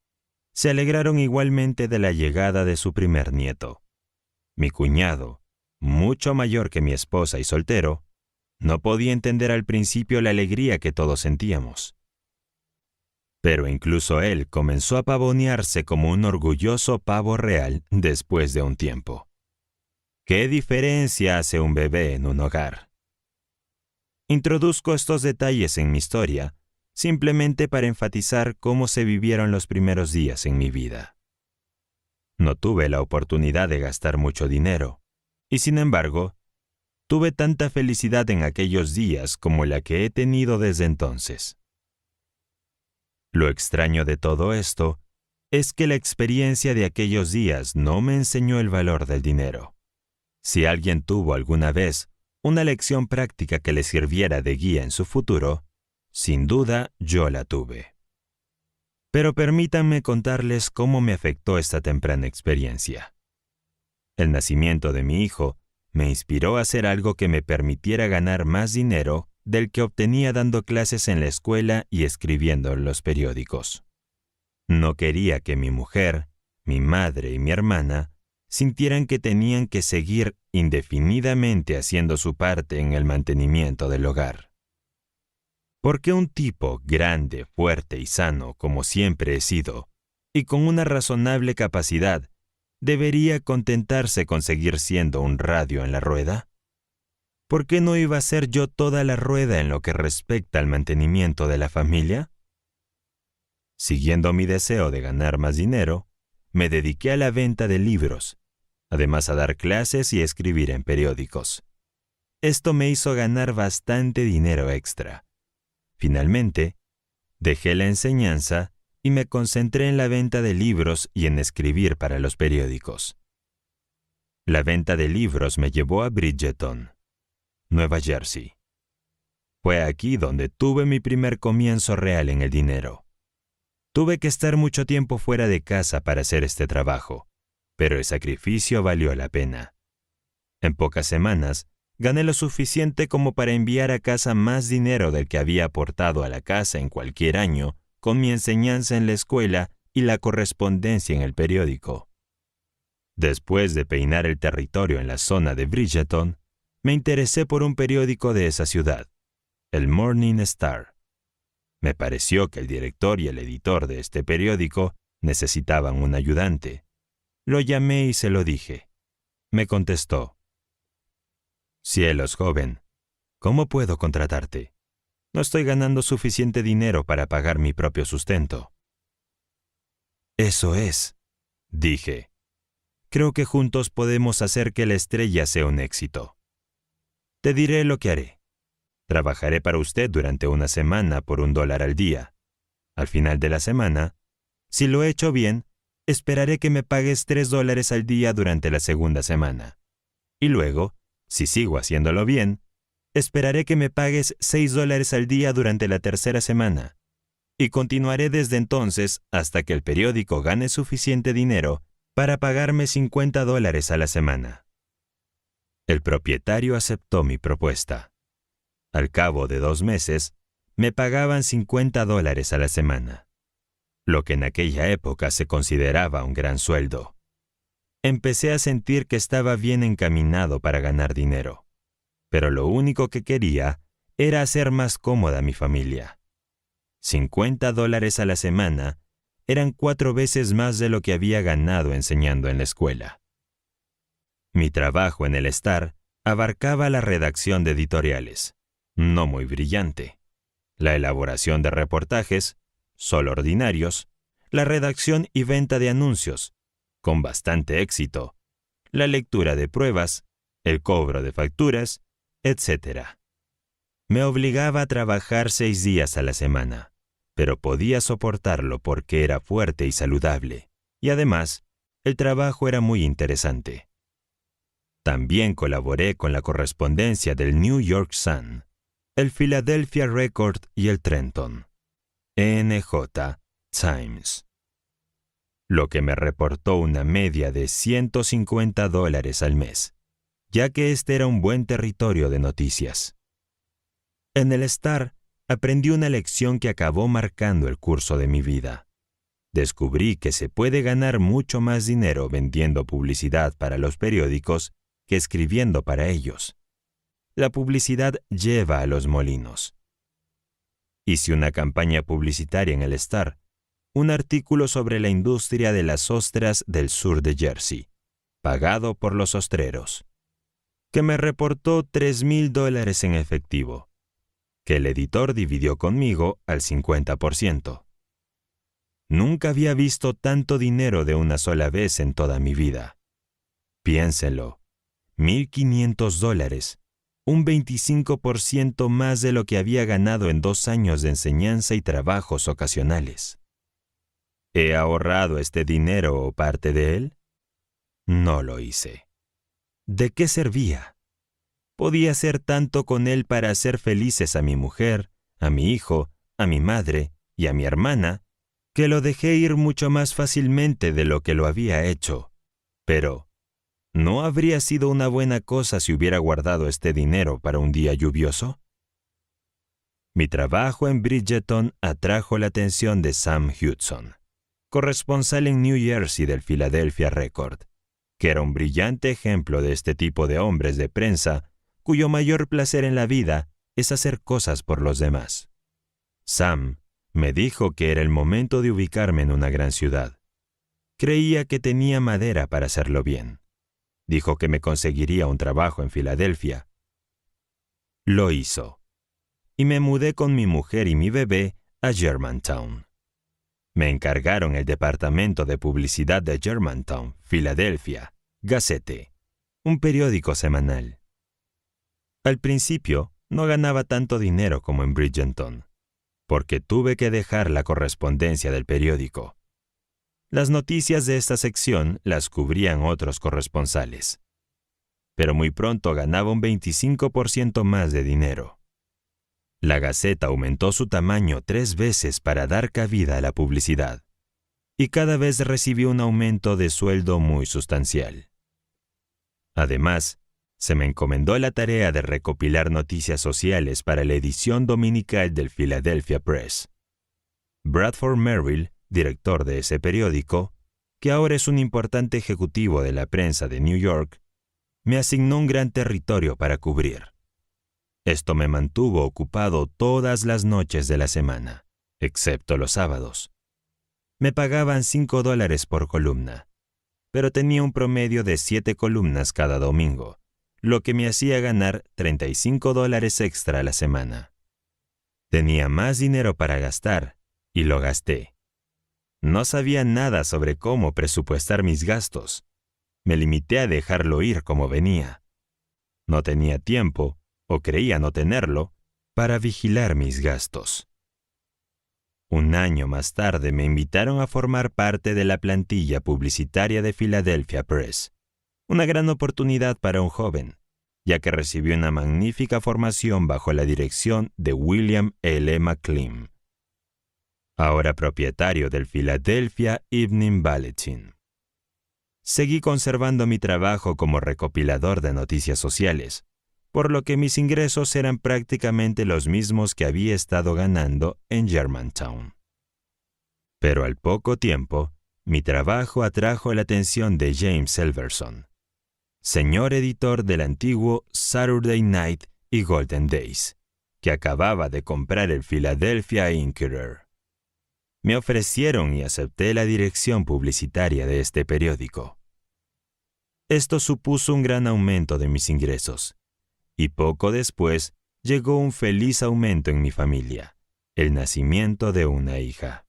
se alegraron igualmente de la llegada de su primer nieto. Mi cuñado, mucho mayor que mi esposa y soltero, no podía entender al principio la alegría que todos sentíamos. Pero incluso él comenzó a pavonearse como un orgulloso pavo real después de un tiempo. ¿Qué diferencia hace un bebé en un hogar? Introduzco estos detalles en mi historia simplemente para enfatizar cómo se vivieron los primeros días en mi vida. No tuve la oportunidad de gastar mucho dinero, y sin embargo, tuve tanta felicidad en aquellos días como la que he tenido desde entonces. Lo extraño de todo esto es que la experiencia de aquellos días no me enseñó el valor del dinero. Si alguien tuvo alguna vez una lección práctica que le sirviera de guía en su futuro, sin duda yo la tuve. Pero permítanme contarles cómo me afectó esta temprana experiencia. El nacimiento de mi hijo me inspiró a hacer algo que me permitiera ganar más dinero del que obtenía dando clases en la escuela y escribiendo en los periódicos. No quería que mi mujer, mi madre y mi hermana sintieran que tenían que seguir indefinidamente haciendo su parte en el mantenimiento del hogar. ¿Por qué un tipo grande, fuerte y sano como siempre he sido, y con una razonable capacidad, debería contentarse con seguir siendo un radio en la rueda? ¿Por qué no iba a ser yo toda la rueda en lo que respecta al mantenimiento de la familia? Siguiendo mi deseo de ganar más dinero, me dediqué a la venta de libros, además a dar clases y escribir en periódicos. Esto me hizo ganar bastante dinero extra. Finalmente, dejé la enseñanza y me concentré en la venta de libros y en escribir para los periódicos. La venta de libros me llevó a Bridgeton, Nueva Jersey. Fue aquí donde tuve mi primer comienzo real en el dinero. Tuve que estar mucho tiempo fuera de casa para hacer este trabajo, pero el sacrificio valió la pena. En pocas semanas, gané lo suficiente como para enviar a casa más dinero del que había aportado a la casa en cualquier año con mi enseñanza en la escuela y la correspondencia en el periódico. Después de peinar el territorio en la zona de Bridgeton, me interesé por un periódico de esa ciudad, el Morning Star. Me pareció que el director y el editor de este periódico necesitaban un ayudante. Lo llamé y se lo dije. Me contestó: «Cielos, joven, ¿cómo puedo contratarte? No estoy ganando suficiente dinero para pagar mi propio sustento». «Eso es», dije. «Creo que juntos podemos hacer que la estrella sea un éxito. Te diré lo que haré. Trabajaré para usted durante una semana por $1 al día. Al final de la semana, si lo he hecho bien, esperaré que me pagues $3 al día durante la segunda semana. Y luego, si sigo haciéndolo bien, esperaré que me pagues $6 al día durante la tercera semana. Y continuaré desde entonces hasta que el periódico gane suficiente dinero para pagarme $50 a la semana». El propietario aceptó mi propuesta. Al cabo de 2 meses, me pagaban $50 a la semana, lo que en aquella época se consideraba un gran sueldo. Empecé a sentir que estaba bien encaminado para ganar dinero, pero lo único que quería era hacer más cómoda a mi familia. $50 a la semana eran 4 veces más de lo que había ganado enseñando en la escuela. Mi trabajo en el Star abarcaba la redacción de editoriales, no muy brillante, la elaboración de reportajes, solo ordinarios, la redacción y venta de anuncios, con bastante éxito, la lectura de pruebas, el cobro de facturas, etc. Me obligaba a trabajar 6 días a la semana, pero podía soportarlo porque era fuerte y saludable, y además, el trabajo era muy interesante. También colaboré con la correspondencia del New York Sun, el Philadelphia Record y el Trenton NJ Times, lo que me reportó una media de $150 al mes, ya que este era un buen territorio de noticias. En el Star aprendí una lección que acabó marcando el curso de mi vida. Descubrí que se puede ganar mucho más dinero vendiendo publicidad para los periódicos que escribiendo para ellos. La publicidad lleva a los molinos. Hice una campaña publicitaria en el Star, un artículo sobre la industria de las ostras del sur de Jersey, pagado por los ostreros, que me reportó $3,000 en efectivo, que el editor dividió conmigo al 50%. Nunca había visto tanto dinero de una sola vez en toda mi vida. Piénsenlo, $1,500, un 25% más de lo que había ganado en 2 años de enseñanza y trabajos ocasionales. ¿He ahorrado este dinero o parte de él? No lo hice. ¿De qué servía? Podía hacer tanto con él para hacer felices a mi mujer, a mi hijo, a mi madre y a mi hermana, que lo dejé ir mucho más fácilmente de lo que lo había hecho. Pero, ¿no habría sido una buena cosa si hubiera guardado este dinero para un día lluvioso? Mi trabajo en Bridgeton atrajo la atención de Sam Hudson, corresponsal en New Jersey del Philadelphia Record, que era un brillante ejemplo de este tipo de hombres de prensa cuyo mayor placer en la vida es hacer cosas por los demás. Sam me dijo que era el momento de ubicarme en una gran ciudad. Creía que tenía madera para hacerlo bien. Dijo que me conseguiría un trabajo en Filadelfia. Lo hizo. Y me mudé con mi mujer y mi bebé a Germantown. Me encargaron el departamento de publicidad de Germantown, Filadelfia, Gazette, un periódico semanal. Al principio no ganaba tanto dinero como en Bridgeton, porque tuve que dejar la correspondencia del periódico. Las noticias de esta sección las cubrían otros corresponsales. Pero muy pronto ganaba un 25% más de dinero. La Gaceta aumentó su tamaño 3 veces para dar cabida a la publicidad, y cada vez recibió un aumento de sueldo muy sustancial. Además, se me encomendó la tarea de recopilar noticias sociales para la edición dominical del Philadelphia Press. Bradford Merrill, director de ese periódico, que ahora es un importante ejecutivo de la prensa de New York, me asignó un gran territorio para cubrir. Esto me mantuvo ocupado todas las noches de la semana, excepto los sábados. Me pagaban $5 por columna, pero tenía un promedio de 7 columnas cada domingo, lo que me hacía ganar $35 extra a la semana. Tenía más dinero para gastar, y lo gasté. No sabía nada sobre cómo presupuestar mis gastos. Me limité a dejarlo ir como venía. No tenía tiempo, o creía no tenerlo, para vigilar mis gastos. Un año más tarde me invitaron a formar parte de la plantilla publicitaria de Philadelphia Press, una gran oportunidad para un joven, ya que recibió una magnífica formación bajo la dirección de William L. McLean, ahora propietario del Philadelphia Evening Bulletin. Seguí conservando mi trabajo como recopilador de noticias sociales, por lo que mis ingresos eran prácticamente los mismos que había estado ganando en Germantown. Pero al poco tiempo, mi trabajo atrajo la atención de James Silverson, señor editor del antiguo Saturday Night y Golden Days, que acababa de comprar el Philadelphia Inquirer. Me ofrecieron y acepté la dirección publicitaria de este periódico. Esto supuso un gran aumento de mis ingresos, y poco después llegó un feliz aumento en mi familia, el nacimiento de una hija.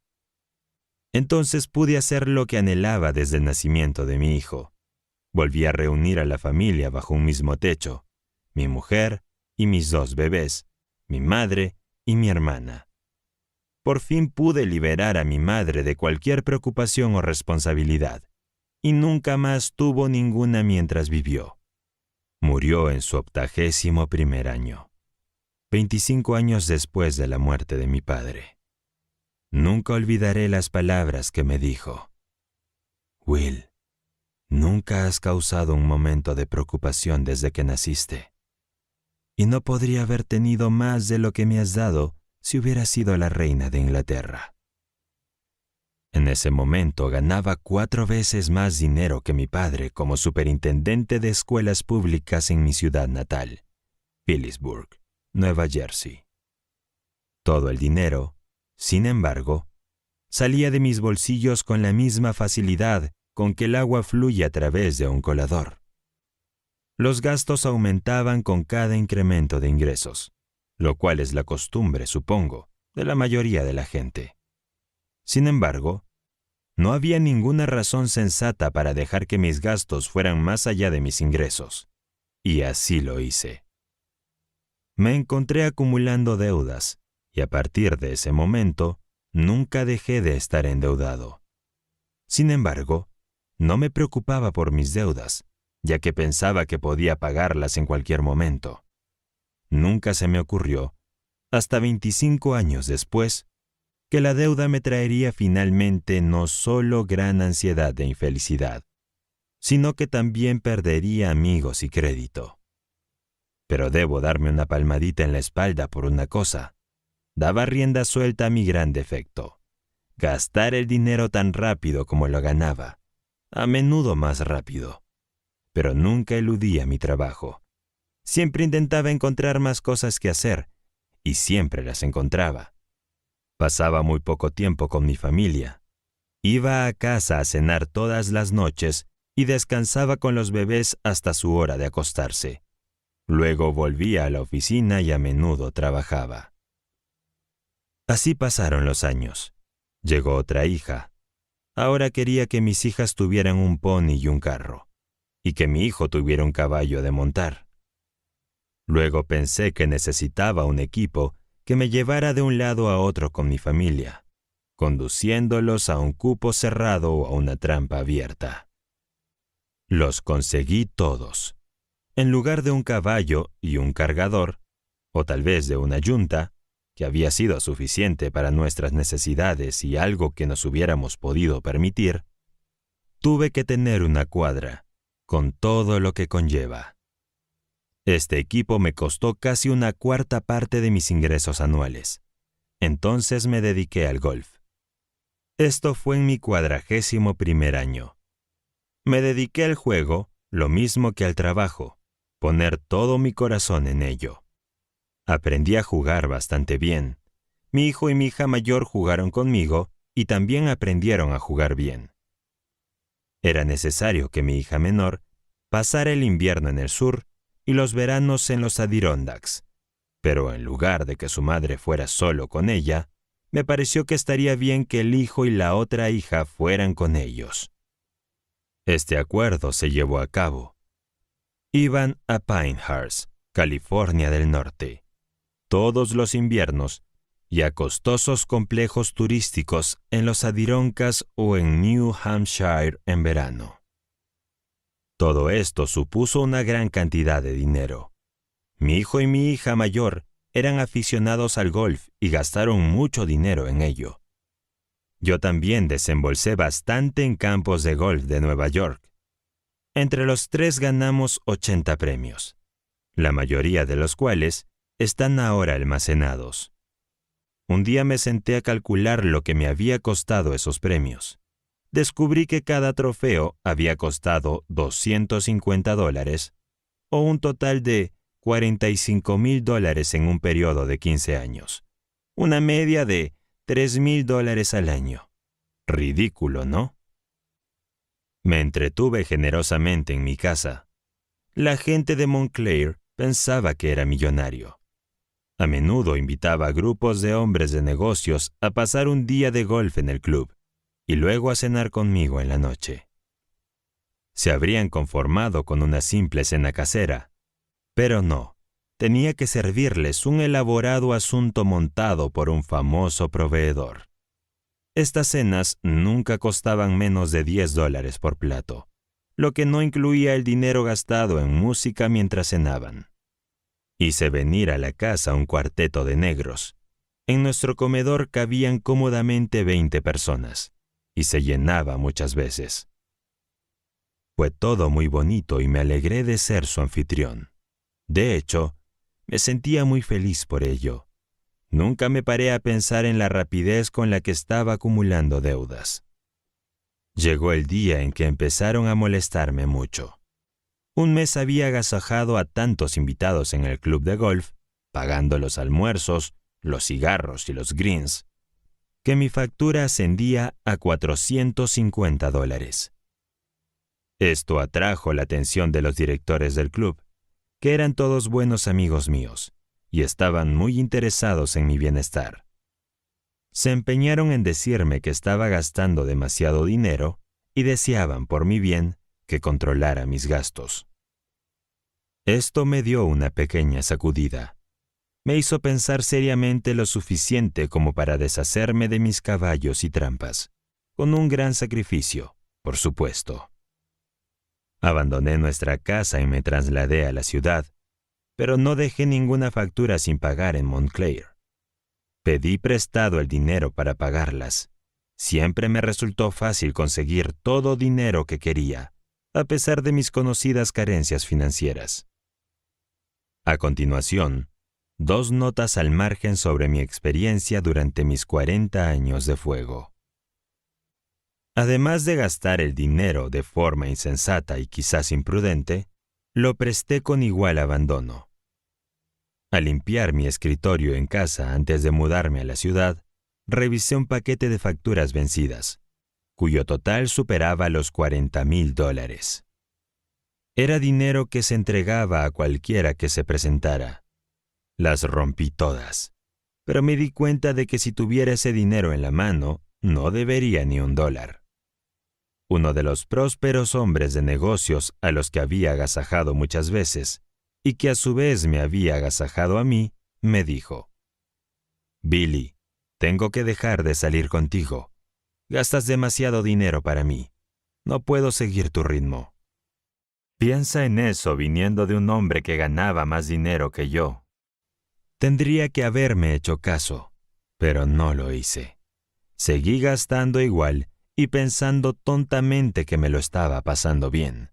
Entonces pude hacer lo que anhelaba desde el nacimiento de mi hijo. Volví a reunir a la familia bajo un mismo techo, mi mujer y mis 2 bebés, mi madre y mi hermana. Por fin pude liberar a mi madre de cualquier preocupación o responsabilidad, y nunca más tuvo ninguna mientras vivió. Murió en su 81º año, 25 años después de la muerte de mi padre. Nunca olvidaré las palabras que me dijo. Will, nunca has causado un momento de preocupación desde que naciste, y no podría haber tenido más de lo que me has dado si hubiera sido la reina de Inglaterra. En ese momento ganaba 4 veces más dinero que mi padre como superintendente de escuelas públicas en mi ciudad natal, Phillipsburg, Nueva Jersey. Todo el dinero, sin embargo, salía de mis bolsillos con la misma facilidad con que el agua fluye a través de un colador. Los gastos aumentaban con cada incremento de ingresos, lo cual es la costumbre, supongo, de la mayoría de la gente. Sin embargo, no había ninguna razón sensata para dejar que mis gastos fueran más allá de mis ingresos, y así lo hice. Me encontré acumulando deudas, y a partir de ese momento, nunca dejé de estar endeudado. Sin embargo, no me preocupaba por mis deudas, ya que pensaba que podía pagarlas en cualquier momento. Nunca se me ocurrió, hasta 25 años después, que la deuda me traería finalmente no solo gran ansiedad e infelicidad, sino que también perdería amigos y crédito. Pero debo darme una palmadita en la espalda por una cosa. Daba rienda suelta a mi gran defecto: gastar el dinero tan rápido como lo ganaba, a menudo más rápido. Pero nunca eludía mi trabajo. Siempre intentaba encontrar más cosas que hacer, y siempre las encontraba. Pasaba muy poco tiempo con mi familia. Iba a casa a cenar todas las noches y descansaba con los bebés hasta su hora de acostarse. Luego volvía a la oficina y a menudo trabajaba. Así pasaron los años. Llegó otra hija. Ahora quería que mis hijas tuvieran un pony y un carro, y que mi hijo tuviera un caballo de montar. Luego pensé que necesitaba un equipo que me llevara de un lado a otro con mi familia, conduciéndolos a un cupo cerrado o a una trampa abierta. Los conseguí todos. En lugar de un caballo y un cargador, o tal vez de una yunta, que había sido suficiente para nuestras necesidades y algo que nos hubiéramos podido permitir, tuve que tener una cuadra, con todo lo que conlleva. Este equipo me costó casi una cuarta parte de mis ingresos anuales. Entonces me dediqué al golf. Esto fue en mi 41º año. Me dediqué al juego, lo mismo que al trabajo, poner todo mi corazón en ello. Aprendí a jugar bastante bien. Mi hijo y mi hija mayor jugaron conmigo y también aprendieron a jugar bien. Era necesario que mi hija menor pasara el invierno en el sur y los veranos en los Adirondacks, pero en lugar de que su madre fuera solo con ella, me pareció que estaría bien que el hijo y la otra hija fueran con ellos. Este acuerdo se llevó a cabo. Iban a Pinehurst, California del Norte, todos los inviernos, y a costosos complejos turísticos en los Adirondack o en New Hampshire en verano. Todo esto supuso una gran cantidad de dinero. Mi hijo y mi hija mayor eran aficionados al golf y gastaron mucho dinero en ello. Yo también desembolsé bastante en campos de golf de Nueva York, Entre los tres ganamos 80 premios, la mayoría de los cuales están ahora almacenados. Un día me senté a calcular lo que me había costado esos premios. Descubrí que cada trofeo había costado $250, o un total de $45,000 en un periodo de 15 años. Una media de $3,000 al año. Ridículo, ¿no? Me entretuve generosamente en mi casa. La gente de Montclair pensaba que era millonario. A menudo invitaba a grupos de hombres de negocios a pasar un día de golf en el club y luego a cenar conmigo en la noche. Se habrían conformado con una simple cena casera, pero no, tenía que servirles un elaborado asunto montado por un famoso proveedor. Estas cenas nunca costaban menos de $10 por plato, lo que no incluía el dinero gastado en música mientras cenaban. Hice venir a la casa un cuarteto de negros. En nuestro comedor cabían cómodamente 20 personas, y se llenaba muchas veces. Fue todo muy bonito y me alegré de ser su anfitrión. De hecho, me sentía muy feliz por ello. Nunca me paré a pensar en la rapidez con la que estaba acumulando deudas. Llegó el día en que empezaron a molestarme mucho. Un mes había agasajado a tantos invitados en el club de golf, pagando los almuerzos, los cigarros y los greens, que mi factura ascendía a $450. Esto atrajo la atención de los directores del club, que eran todos buenos amigos míos, y estaban muy interesados en mi bienestar. Se empeñaron en decirme que estaba gastando demasiado dinero y deseaban por mi bien que controlara mis gastos. Esto me dio una pequeña sacudida. Me hizo pensar seriamente lo suficiente como para deshacerme de mis caballos y trampas, con un gran sacrificio, por supuesto. Abandoné nuestra casa y me trasladé a la ciudad, pero no dejé ninguna factura sin pagar en Montclair. Pedí prestado el dinero para pagarlas. Siempre me resultó fácil conseguir todo dinero que quería, a pesar de mis conocidas carencias financieras. A continuación, 2 notas al margen sobre mi experiencia durante mis 40 años de fuego. Además de gastar el dinero de forma insensata y quizás imprudente, lo presté con igual abandono. Al limpiar mi escritorio en casa antes de mudarme a la ciudad, revisé un paquete de facturas vencidas, cuyo total superaba los $40,000. Era dinero que se entregaba a cualquiera que se presentara. Las rompí todas, pero me di cuenta de que si tuviera ese dinero en la mano, no debería ni $1. Uno de los prósperos hombres de negocios a los que había agasajado muchas veces, y que a su vez me había agasajado a mí, me dijo: «Billy, tengo que dejar de salir contigo. Gastas demasiado dinero para mí. No puedo seguir tu ritmo». Piensa en eso viniendo de un hombre que ganaba más dinero que yo. Tendría que haberme hecho caso, pero no lo hice. Seguí gastando igual y pensando tontamente que me lo estaba pasando bien,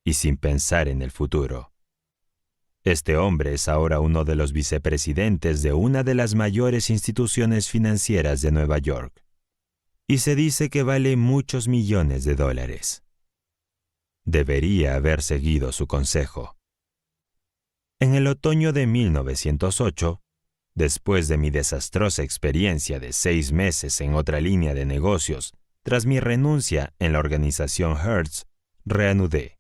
y sin pensar en el futuro. Este hombre es ahora uno de los vicepresidentes de una de las mayores instituciones financieras de Nueva York, y se dice que vale muchos millones de dólares. Debería haber seguido su consejo. En el otoño de 1908, después de mi desastrosa experiencia de 6 meses en otra línea de negocios, tras mi renuncia en la organización Hertz, reanudé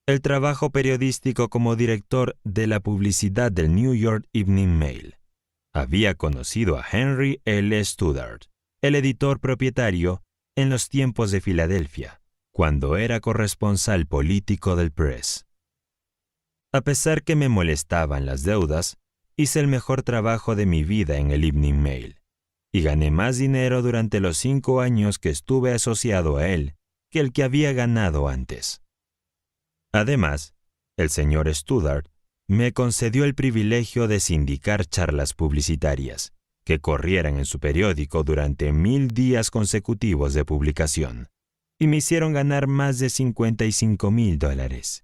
el trabajo periodístico como director de la publicidad del New York Evening Mail. Había conocido a Henry L. Stoddard, el editor propietario, en los tiempos de Filadelfia, cuando era corresponsal político del Press. A pesar que me molestaban las deudas, hice el mejor trabajo de mi vida en el Evening Mail, y gané más dinero durante los 5 años que estuve asociado a él que el que había ganado antes. Además, el señor Stoddard me concedió el privilegio de sindicar charlas publicitarias que corrieran en su periódico durante 1000 días consecutivos de publicación, y me hicieron ganar más de $55,000.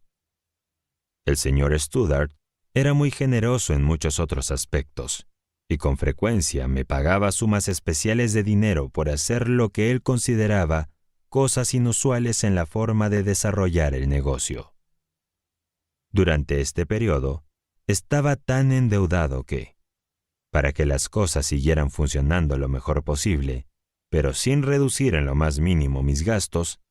El señor Stoddard era muy generoso en muchos otros aspectos, y con frecuencia me pagaba sumas especiales de dinero por hacer lo que él consideraba cosas inusuales en la forma de desarrollar el negocio. Durante este periodo, estaba tan endeudado que, para que las cosas siguieran funcionando lo mejor posible, pero sin reducir en lo más mínimo mis gastos,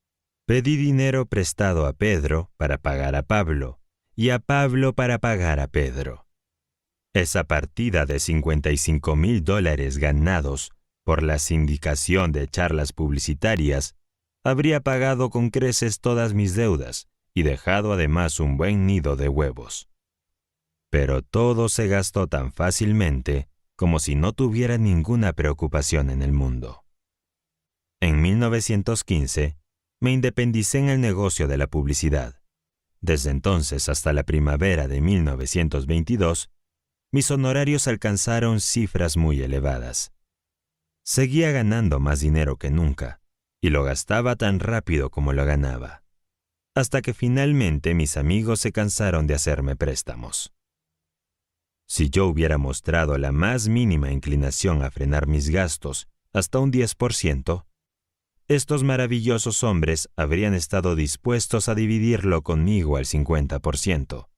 pedí dinero prestado a Pedro para pagar a Pablo y a Pablo para pagar a Pedro. Esa partida de $55,000 ganados por la sindicación de charlas publicitarias habría pagado con creces todas mis deudas y dejado además un buen nido de huevos. Pero todo se gastó tan fácilmente como si no tuviera ninguna preocupación en el mundo. En 1915, me independicé en el negocio de la publicidad. Desde entonces hasta la primavera de 1922, mis honorarios alcanzaron cifras muy elevadas. Seguía ganando más dinero que nunca, y lo gastaba tan rápido como lo ganaba, hasta que finalmente mis amigos se cansaron de hacerme préstamos. Si yo hubiera mostrado la más mínima inclinación a frenar mis gastos hasta un 10%, estos maravillosos hombres habrían estado dispuestos a dividirlo conmigo al 50%,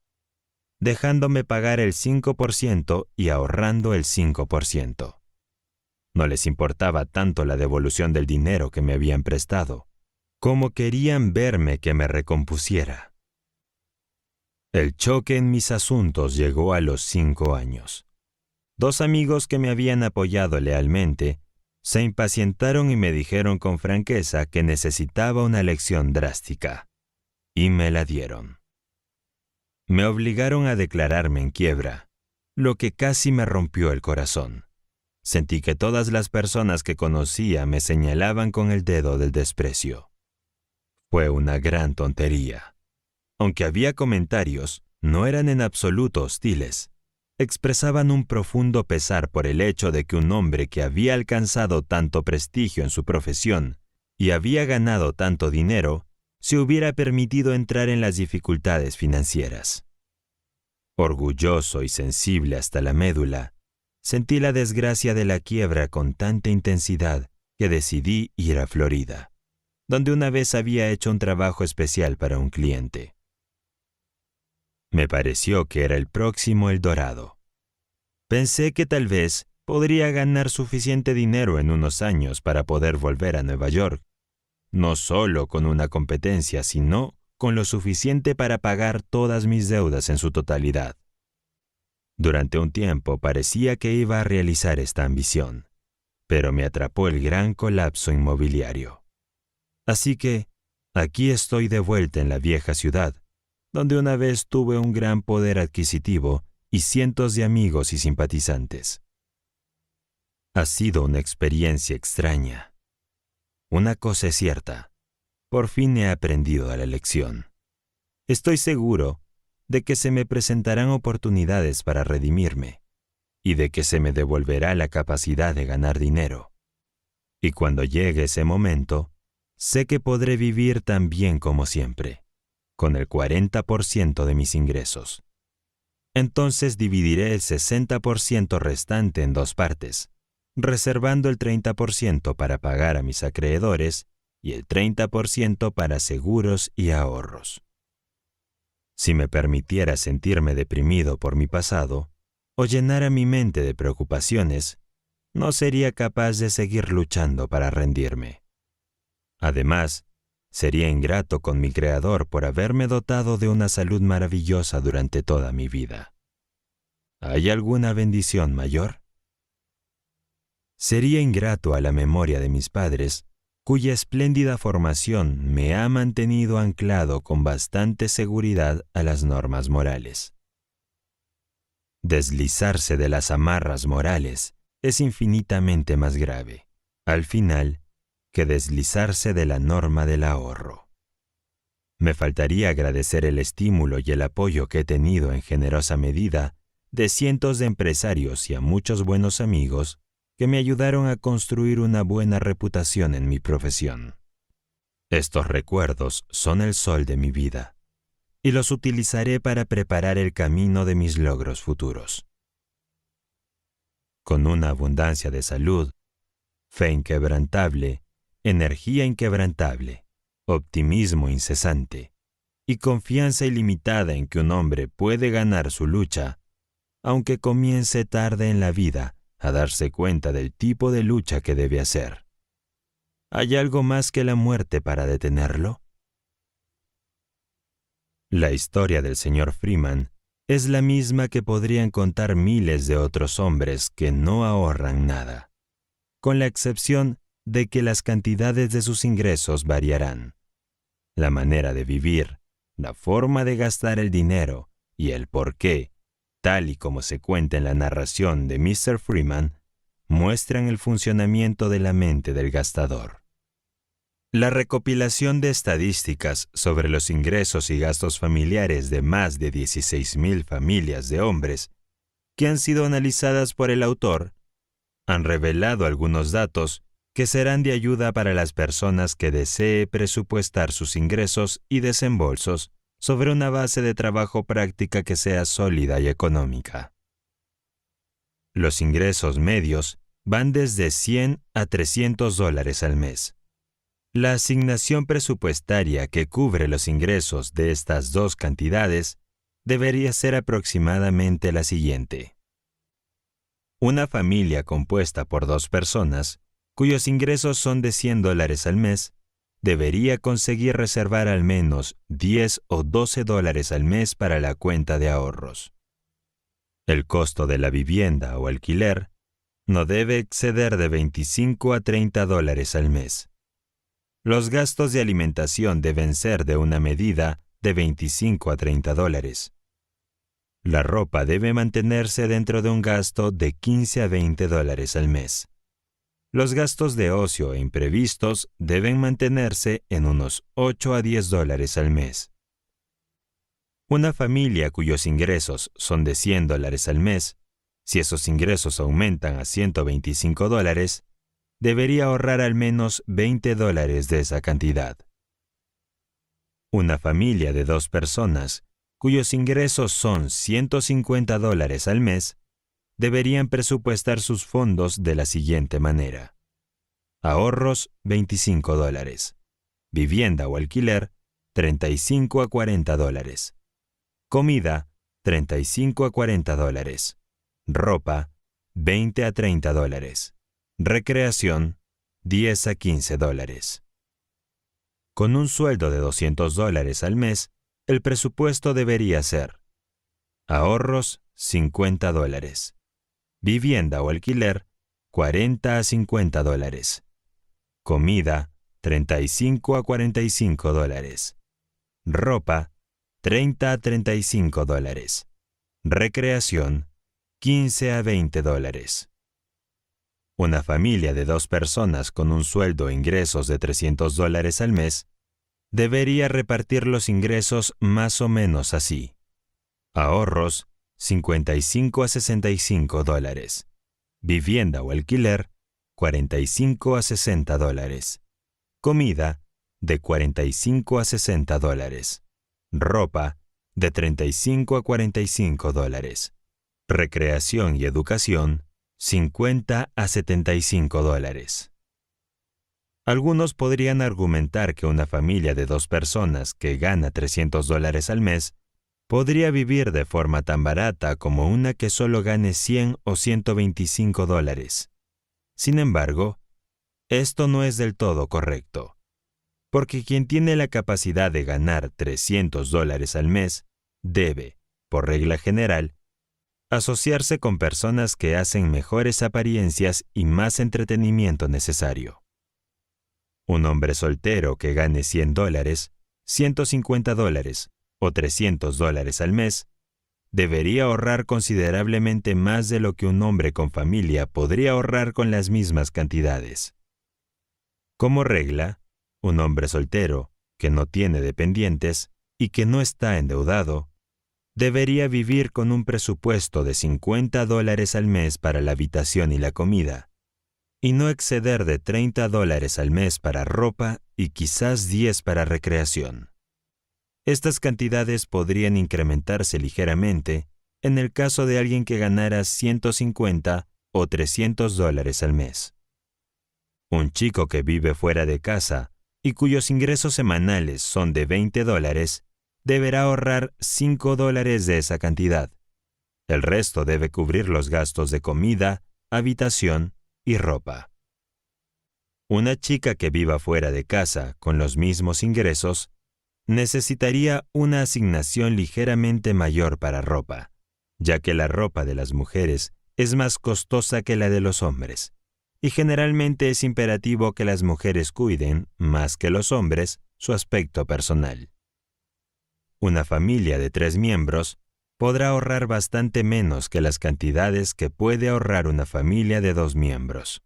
dejándome pagar el 5% y ahorrando el 5%. No les importaba tanto la devolución del dinero que me habían prestado, como querían verme que me recompusiera. El choque en mis asuntos llegó a los 5 años. 2 amigos que me habían apoyado lealmente se impacientaron y me dijeron con franqueza que necesitaba una lección drástica, y me la dieron. Me obligaron a declararme en quiebra, lo que casi me rompió el corazón. Sentí que todas las personas que conocía me señalaban con el dedo del desprecio. Fue una gran tontería. Aunque había comentarios, no eran en absoluto hostiles. Expresaban un profundo pesar por el hecho de que un hombre que había alcanzado tanto prestigio en su profesión y había ganado tanto dinero, se hubiera permitido entrar en las dificultades financieras. Orgulloso y sensible hasta la médula, sentí la desgracia de la quiebra con tanta intensidad que decidí ir a Florida, donde una vez había hecho un trabajo especial para un cliente. Me pareció que era el próximo El Dorado. Pensé que tal vez podría ganar suficiente dinero en unos años para poder volver a Nueva York, no solo con una competencia, sino con lo suficiente para pagar todas mis deudas en su totalidad. Durante un tiempo parecía que iba a realizar esta ambición, pero me atrapó el gran colapso inmobiliario. Así que aquí estoy de vuelta en la vieja ciudad, donde una vez tuve un gran poder adquisitivo y cientos de amigos y simpatizantes. Ha sido una experiencia extraña. Una cosa es cierta, por fin he aprendido la lección. Estoy seguro de que se me presentarán oportunidades para redimirme y de que se me devolverá la capacidad de ganar dinero. Y cuando llegue ese momento, sé que podré vivir tan bien como siempre, con el 40% de mis ingresos. Entonces dividiré el 60% restante en 2 partes, reservando el 30% para pagar a mis acreedores y el 30% para seguros y ahorros. Si me permitiera sentirme deprimido por mi pasado o llenara mi mente de preocupaciones, no sería capaz de seguir luchando para rendirme. Además, sería ingrato con mi Creador por haberme dotado de una salud maravillosa durante toda mi vida. ¿Hay alguna bendición mayor? Sería ingrato a la memoria de mis padres, cuya espléndida formación me ha mantenido anclado con bastante seguridad a las normas morales. Deslizarse de las amarras morales es infinitamente más grave, al final, que deslizarse de la norma del ahorro. Me faltaría agradecer el estímulo y el apoyo que he tenido en generosa medida de cientos de empresarios y a muchos buenos amigos que me ayudaron a construir una buena reputación en mi profesión. Estos recuerdos son el sol de mi vida, y los utilizaré para preparar el camino de mis logros futuros. Con una abundancia de salud, fe inquebrantable, energía inquebrantable, optimismo incesante y confianza ilimitada en que un hombre puede ganar su lucha, aunque comience tarde en la vida a darse cuenta del tipo de lucha que debe hacer. ¿Hay algo más que la muerte para detenerlo? La historia del señor Freeman es la misma que podrían contar miles de otros hombres que no ahorran nada, con la excepción de que las cantidades de sus ingresos variarán. La manera de vivir, la forma de gastar el dinero y el por qué, tal y como se cuenta en la narración de Mr. Freeman, muestran el funcionamiento de la mente del gastador. La recopilación de estadísticas sobre los ingresos y gastos familiares de más de 16,000 familias de hombres que han sido analizadas por el autor han revelado algunos datos que serán de ayuda para las personas que desee presupuestar sus ingresos y desembolsos sobre una base de trabajo práctica que sea sólida y económica. Los ingresos medios van desde $100 a $300 al mes. La asignación presupuestaria que cubre los ingresos de estas dos cantidades debería ser aproximadamente la siguiente. Una familia compuesta por 2 personas, cuyos ingresos son de $100 al mes, debería conseguir reservar al menos $10 o $12 al mes para la cuenta de ahorros. El costo de la vivienda o alquiler no debe exceder de $25 a $30 al mes. Los gastos de alimentación deben ser de una medida de $25 a $30. La ropa debe mantenerse dentro de un gasto de $15 a $20 al mes. Los gastos de ocio e imprevistos deben mantenerse en unos $8 a $10 al mes. Una familia cuyos ingresos son de $100 al mes, si esos ingresos aumentan a $125, debería ahorrar al menos $20 de esa cantidad. Una familia de 2 personas, cuyos ingresos son $150 al mes, deberían presupuestar sus fondos de la siguiente manera. Ahorros, $25. Vivienda o alquiler, $35 a $40. Comida, $35 a $40. Ropa, $20 a $30. Recreación, $10 a $15. Con un sueldo de $200 al mes, el presupuesto debería ser: ahorros, $50. Vivienda o alquiler, $40 a $50. Comida, $35 a $45. Ropa, $30 a $35. Recreación, $15 a $20. Una familia de 2 personas con un sueldo e ingresos de $300 al mes debería repartir los ingresos más o menos así. Ahorros, $55 a $65. Vivienda o alquiler, $45 a $60. Comida, de $45 a $60. Ropa, de $35 a $45. Recreación y educación, $50 a $75. Algunos podrían argumentar que una familia de 2 personas que gana $300 al mes podría vivir de forma tan barata como una que solo gane $100 o $125. Sin embargo, esto no es del todo correcto, porque quien tiene la capacidad de ganar $300 al mes debe, por regla general, asociarse con personas que hacen mejores apariencias y más entretenimiento necesario. Un hombre soltero que gane $100, $150 o $300 al mes debería ahorrar considerablemente más de lo que un hombre con familia podría ahorrar con las mismas cantidades. Como regla, un hombre soltero que no tiene dependientes y que no está endeudado debería vivir con un presupuesto de $50 al mes para la habitación y la comida, y no exceder de $30 al mes para ropa y quizás 10 para recreación. Estas cantidades podrían incrementarse ligeramente en el caso de alguien que ganara $150 o $300 al mes. Un chico que vive fuera de casa y cuyos ingresos semanales son de $20, deberá ahorrar $5 de esa cantidad. El resto debe cubrir los gastos de comida, habitación y ropa. Una chica que viva fuera de casa con los mismos ingresos necesitaría una asignación ligeramente mayor para ropa, ya que la ropa de las mujeres es más costosa que la de los hombres, y generalmente es imperativo que las mujeres cuiden, más que los hombres, su aspecto personal. Una familia de 3 miembros podrá ahorrar bastante menos que las cantidades que puede ahorrar una familia de 2 miembros.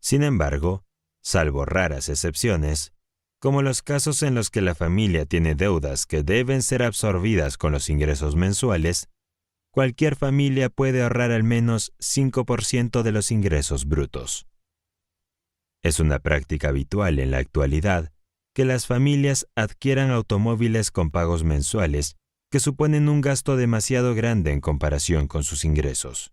Sin embargo, salvo raras excepciones, como los casos en los que la familia tiene deudas que deben ser absorbidas con los ingresos mensuales, cualquier familia puede ahorrar al menos 5% de los ingresos brutos. Es una práctica habitual en la actualidad que las familias adquieran automóviles con pagos mensuales que suponen un gasto demasiado grande en comparación con sus ingresos.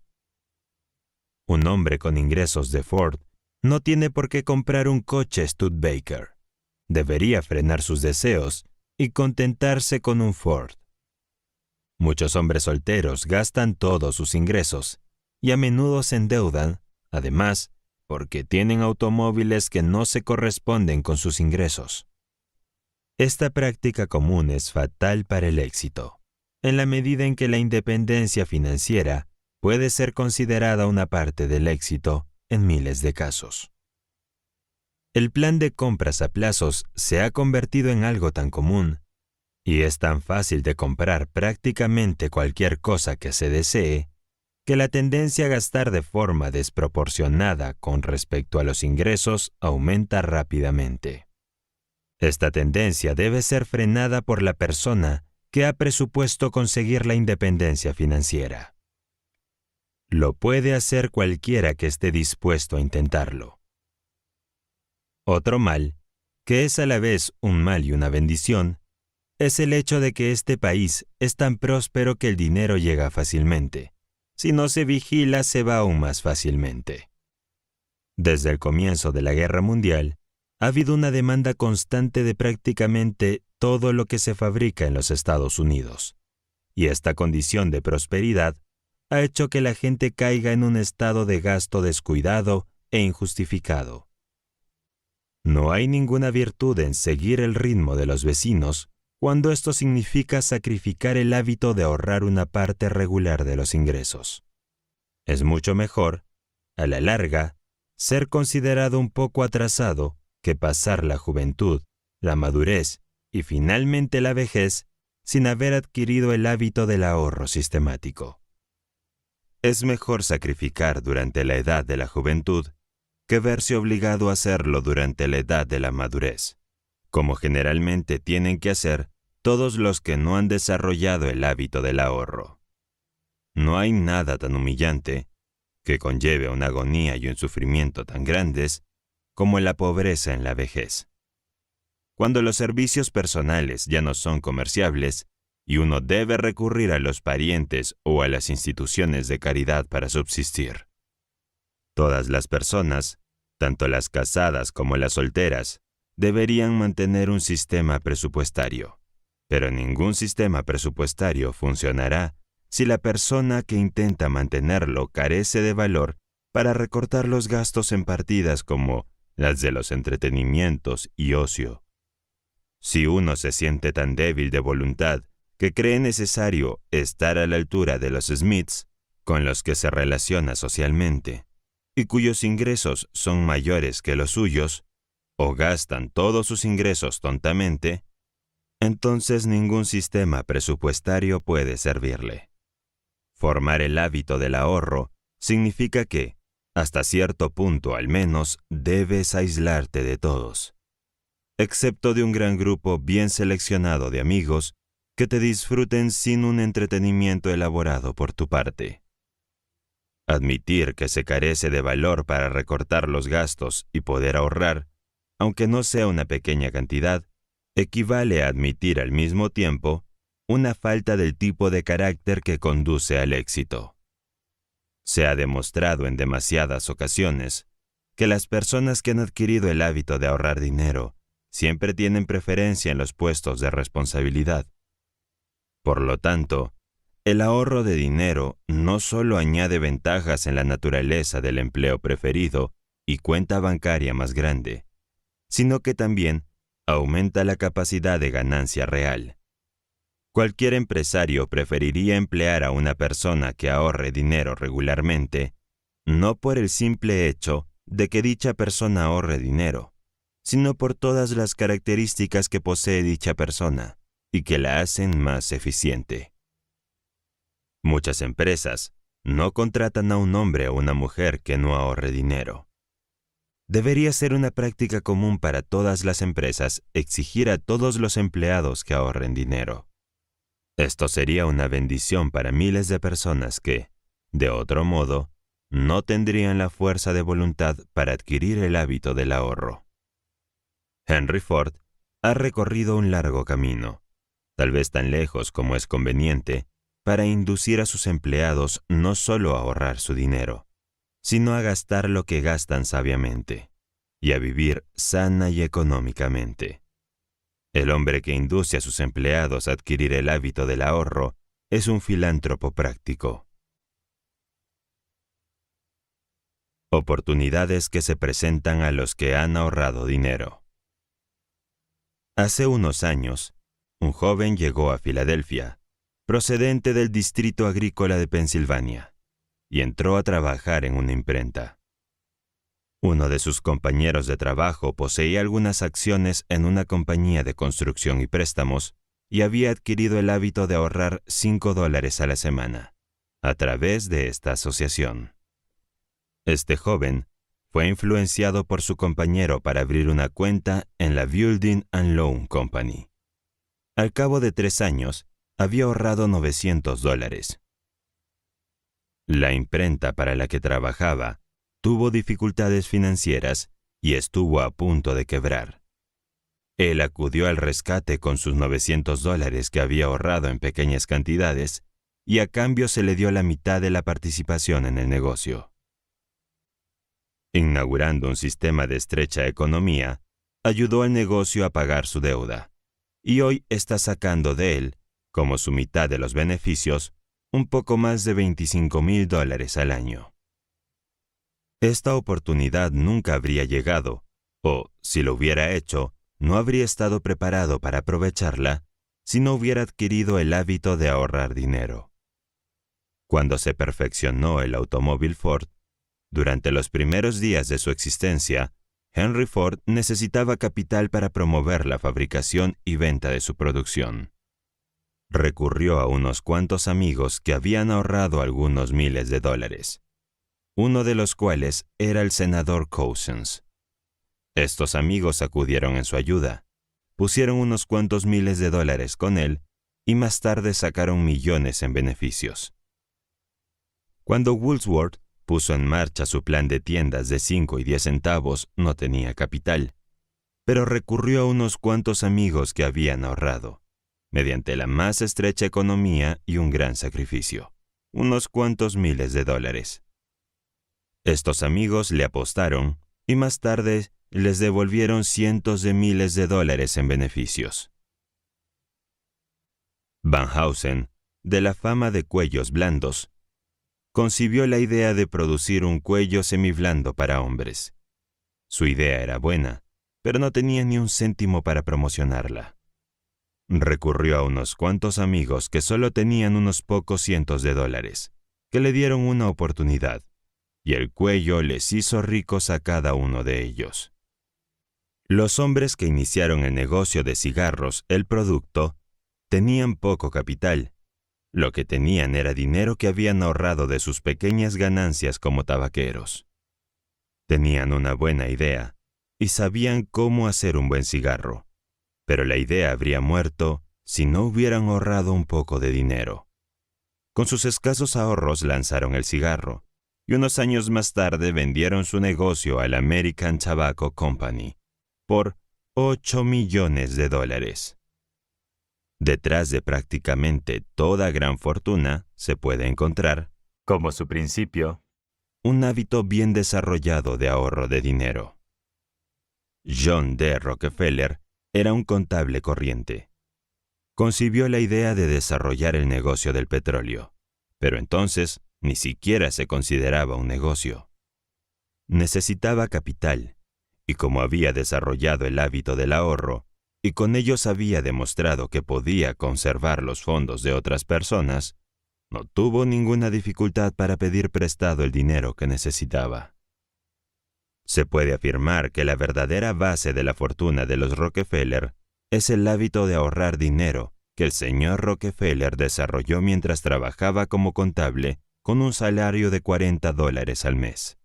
Un hombre con ingresos de Ford no tiene por qué comprar un coche Studebaker. Debería frenar sus deseos y contentarse con un Ford. Muchos hombres solteros gastan todos sus ingresos y a menudo se endeudan, además, porque tienen automóviles que no se corresponden con sus ingresos. Esta práctica común es fatal para el éxito, en la medida en que la independencia financiera puede ser considerada una parte del éxito en miles de casos. El plan de compras a plazos se ha convertido en algo tan común y es tan fácil de comprar prácticamente cualquier cosa que se desee, que la tendencia a gastar de forma desproporcionada con respecto a los ingresos aumenta rápidamente. Esta tendencia debe ser frenada por la persona que ha presupuesto conseguir la independencia financiera. Lo puede hacer cualquiera que esté dispuesto a intentarlo. Otro mal, que es a la vez un mal y una bendición, es el hecho de que este país es tan próspero que el dinero llega fácilmente. Si no se vigila, se va aún más fácilmente. Desde el comienzo de la Guerra Mundial, ha habido una demanda constante de prácticamente todo lo que se fabrica en los Estados Unidos, y esta condición de prosperidad ha hecho que la gente caiga en un estado de gasto descuidado e injustificado. No hay ninguna virtud en seguir el ritmo de los vecinos cuando esto significa sacrificar el hábito de ahorrar una parte regular de los ingresos. Es mucho mejor, a la larga, ser considerado un poco atrasado que pasar la juventud, la madurez y finalmente la vejez sin haber adquirido el hábito del ahorro sistemático. Es mejor sacrificar durante la edad de la juventud que verse obligado a hacerlo durante la edad de la madurez, como generalmente tienen que hacer todos los que no han desarrollado el hábito del ahorro. No hay nada tan humillante que conlleve una agonía y un sufrimiento tan grandes como la pobreza en la vejez. Cuando los servicios personales ya no son comerciables y uno debe recurrir a los parientes o a las instituciones de caridad para subsistir. Todas las personas, tanto las casadas como las solteras, deberían mantener un sistema presupuestario, pero ningún sistema presupuestario funcionará si la persona que intenta mantenerlo carece de valor para recortar los gastos en partidas como las de los entretenimientos y ocio. Si uno se siente tan débil de voluntad que cree necesario estar a la altura de los Smiths, con los que se relaciona socialmente, y cuyos ingresos son mayores que los suyos, o gastan todos sus ingresos tontamente, entonces ningún sistema presupuestario puede servirle. Formar el hábito del ahorro significa que, hasta cierto punto al menos, debes aislarte de todos, excepto de un gran grupo bien seleccionado de amigos que te disfruten sin un entretenimiento elaborado por tu parte. Admitir que se carece de valor para recortar los gastos y poder ahorrar, aunque no sea una pequeña cantidad, equivale a admitir al mismo tiempo una falta del tipo de carácter que conduce al éxito. Se ha demostrado en demasiadas ocasiones que las personas que han adquirido el hábito de ahorrar dinero siempre tienen preferencia en los puestos de responsabilidad. Por lo tanto, el ahorro de dinero no solo añade ventajas en la naturaleza del empleo preferido y cuenta bancaria más grande, sino que también aumenta la capacidad de ganancia real. Cualquier empresario preferiría emplear a una persona que ahorre dinero regularmente, no por el simple hecho de que dicha persona ahorre dinero, sino por todas las características que posee dicha persona y que la hacen más eficiente. Muchas empresas no contratan a un hombre o una mujer que no ahorre dinero. Debería ser una práctica común para todas las empresas exigir a todos los empleados que ahorren dinero. Esto sería una bendición para miles de personas que, de otro modo, no tendrían la fuerza de voluntad para adquirir el hábito del ahorro. Henry Ford ha recorrido un largo camino, tal vez tan lejos como es conveniente, para inducir a sus empleados no solo a ahorrar su dinero, sino a gastar lo que gastan sabiamente, y a vivir sana y económicamente. El hombre que induce a sus empleados a adquirir el hábito del ahorro es un filántropo práctico. Oportunidades que se presentan a los que han ahorrado dinero. Hace unos años, un joven llegó a Filadelfia, procedente del Distrito Agrícola de Pensilvania, y entró a trabajar en una imprenta. Uno de sus compañeros de trabajo poseía algunas acciones en una compañía de construcción y préstamos y había adquirido el hábito de ahorrar $5 a la semana, a través de esta asociación. Este joven fue influenciado por su compañero para abrir una cuenta en la Building and Loan Company. Al cabo de 3 años, había ahorrado $900. La imprenta para la que trabajaba tuvo dificultades financieras y estuvo a punto de quebrar. Él acudió al rescate con sus $900 que había ahorrado en pequeñas cantidades y a cambio se le dio la mitad de la participación en el negocio. Inaugurando un sistema de estrecha economía, ayudó al negocio a pagar su deuda, y hoy está sacando de él, como su mitad de los beneficios, un poco más de $25,000 al año. Esta oportunidad nunca habría llegado, o, si lo hubiera hecho, no habría estado preparado para aprovecharla si no hubiera adquirido el hábito de ahorrar dinero. Cuando se perfeccionó el automóvil Ford, durante los primeros días de su existencia, Henry Ford necesitaba capital para promover la fabricación y venta de su producción. Recurrió a unos cuantos amigos que habían ahorrado algunos miles de dólares, uno de los cuales era el senador Cousins. Estos amigos acudieron en su ayuda, pusieron unos cuantos miles de dólares con él y más tarde sacaron millones en beneficios. Cuando Woolworth puso en marcha su plan de tiendas de 5 y 10 centavos, no tenía capital, pero recurrió a unos cuantos amigos que habían ahorrado, mediante la más estrecha economía y un gran sacrificio, unos cuantos miles de dólares. Estos amigos le apostaron y más tarde les devolvieron cientos de miles de dólares en beneficios. Van Heusen, de la fama de cuellos blandos, concibió la idea de producir un cuello semiblando para hombres. Su idea era buena, pero no tenía ni un céntimo para promocionarla. Recurrió a unos cuantos amigos que solo tenían unos pocos cientos de dólares, que le dieron una oportunidad, y el cuello les hizo ricos a cada uno de ellos. Los hombres que iniciaron el negocio de cigarros, el producto, tenían poco capital. Lo que tenían era dinero que habían ahorrado de sus pequeñas ganancias como tabaqueros. Tenían una buena idea y sabían cómo hacer un buen cigarro, pero la idea habría muerto si no hubieran ahorrado un poco de dinero. Con sus escasos ahorros lanzaron el cigarro, y unos años más tarde vendieron su negocio a la American Tobacco Company por $8 millones. Detrás de prácticamente toda gran fortuna se puede encontrar, como su principio, un hábito bien desarrollado de ahorro de dinero. John D. Rockefeller era un contable corriente. Concibió la idea de desarrollar el negocio del petróleo, pero entonces ni siquiera se consideraba un negocio. Necesitaba capital, y como había desarrollado el hábito del ahorro, y con ellos había demostrado que podía conservar los fondos de otras personas, no tuvo ninguna dificultad para pedir prestado el dinero que necesitaba. Se puede afirmar que la verdadera base de la fortuna de los Rockefeller es el hábito de ahorrar dinero que el señor Rockefeller desarrolló mientras trabajaba como contable con un salario de $40 al mes.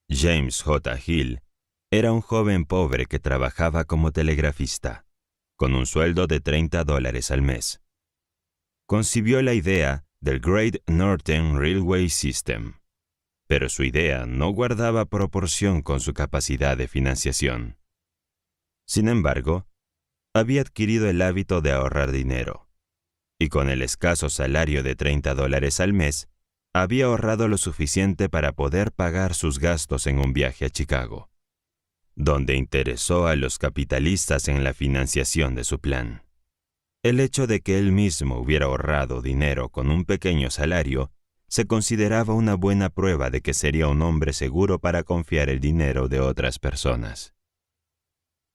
James J. Hill era un joven pobre que trabajaba como telegrafista, con un sueldo de $30 al mes. Concibió la idea del Great Northern Railway System, pero su idea no guardaba proporción con su capacidad de financiación. Sin embargo, había adquirido el hábito de ahorrar dinero, y con el escaso salario de $30 al mes, había ahorrado lo suficiente para poder pagar sus gastos en un viaje a Chicago, donde interesó a los capitalistas en la financiación de su plan. El hecho de que él mismo hubiera ahorrado dinero con un pequeño salario se consideraba una buena prueba de que sería un hombre seguro para confiar el dinero de otras personas.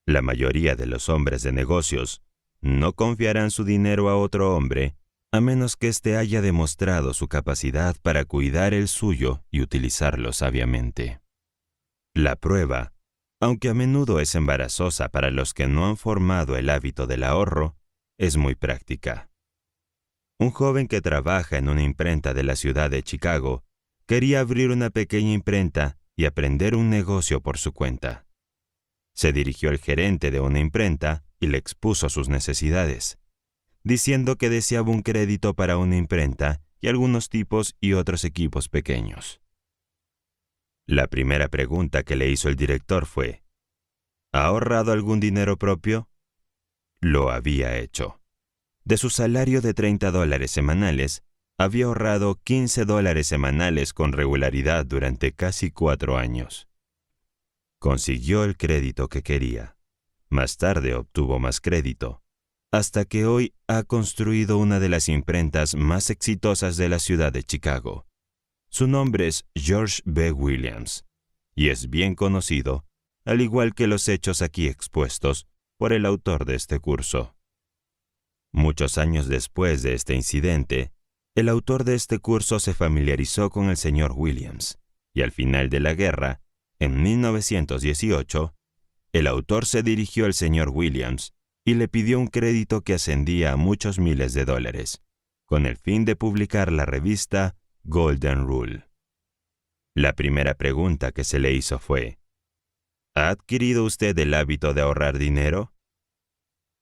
La mayoría de los hombres de negocios no confiarán su dinero a otro hombre a menos que éste haya demostrado su capacidad para cuidar el suyo y utilizarlo sabiamente. La prueba, aunque a menudo es embarazosa para los que no han formado el hábito del ahorro, es muy práctica. Un joven que trabaja en una imprenta de la ciudad de Chicago quería abrir una pequeña imprenta y aprender un negocio por su cuenta. Se dirigió al gerente de una imprenta y le expuso sus necesidades, diciendo que deseaba un crédito para una imprenta y algunos tipos y otros equipos pequeños. La primera pregunta que le hizo el director fue: ¿ha ahorrado algún dinero propio? Lo había hecho. De su salario de $30 semanales, había ahorrado $15 semanales con regularidad durante casi 4 años. Consiguió el crédito que quería. Más tarde obtuvo más crédito, hasta que hoy ha construido una de las imprentas más exitosas de la ciudad de Chicago. Su nombre es George B. Williams, y es bien conocido, al igual que los hechos aquí expuestos, por el autor de este curso. Muchos años después de este incidente, el autor de este curso se familiarizó con el señor Williams, y al final de la guerra, en 1918, el autor se dirigió al señor Williams y le pidió un crédito que ascendía a muchos miles de dólares, con el fin de publicar la revista Golden Rule. La primera pregunta que se le hizo fue: ¿ha adquirido usted el hábito de ahorrar dinero?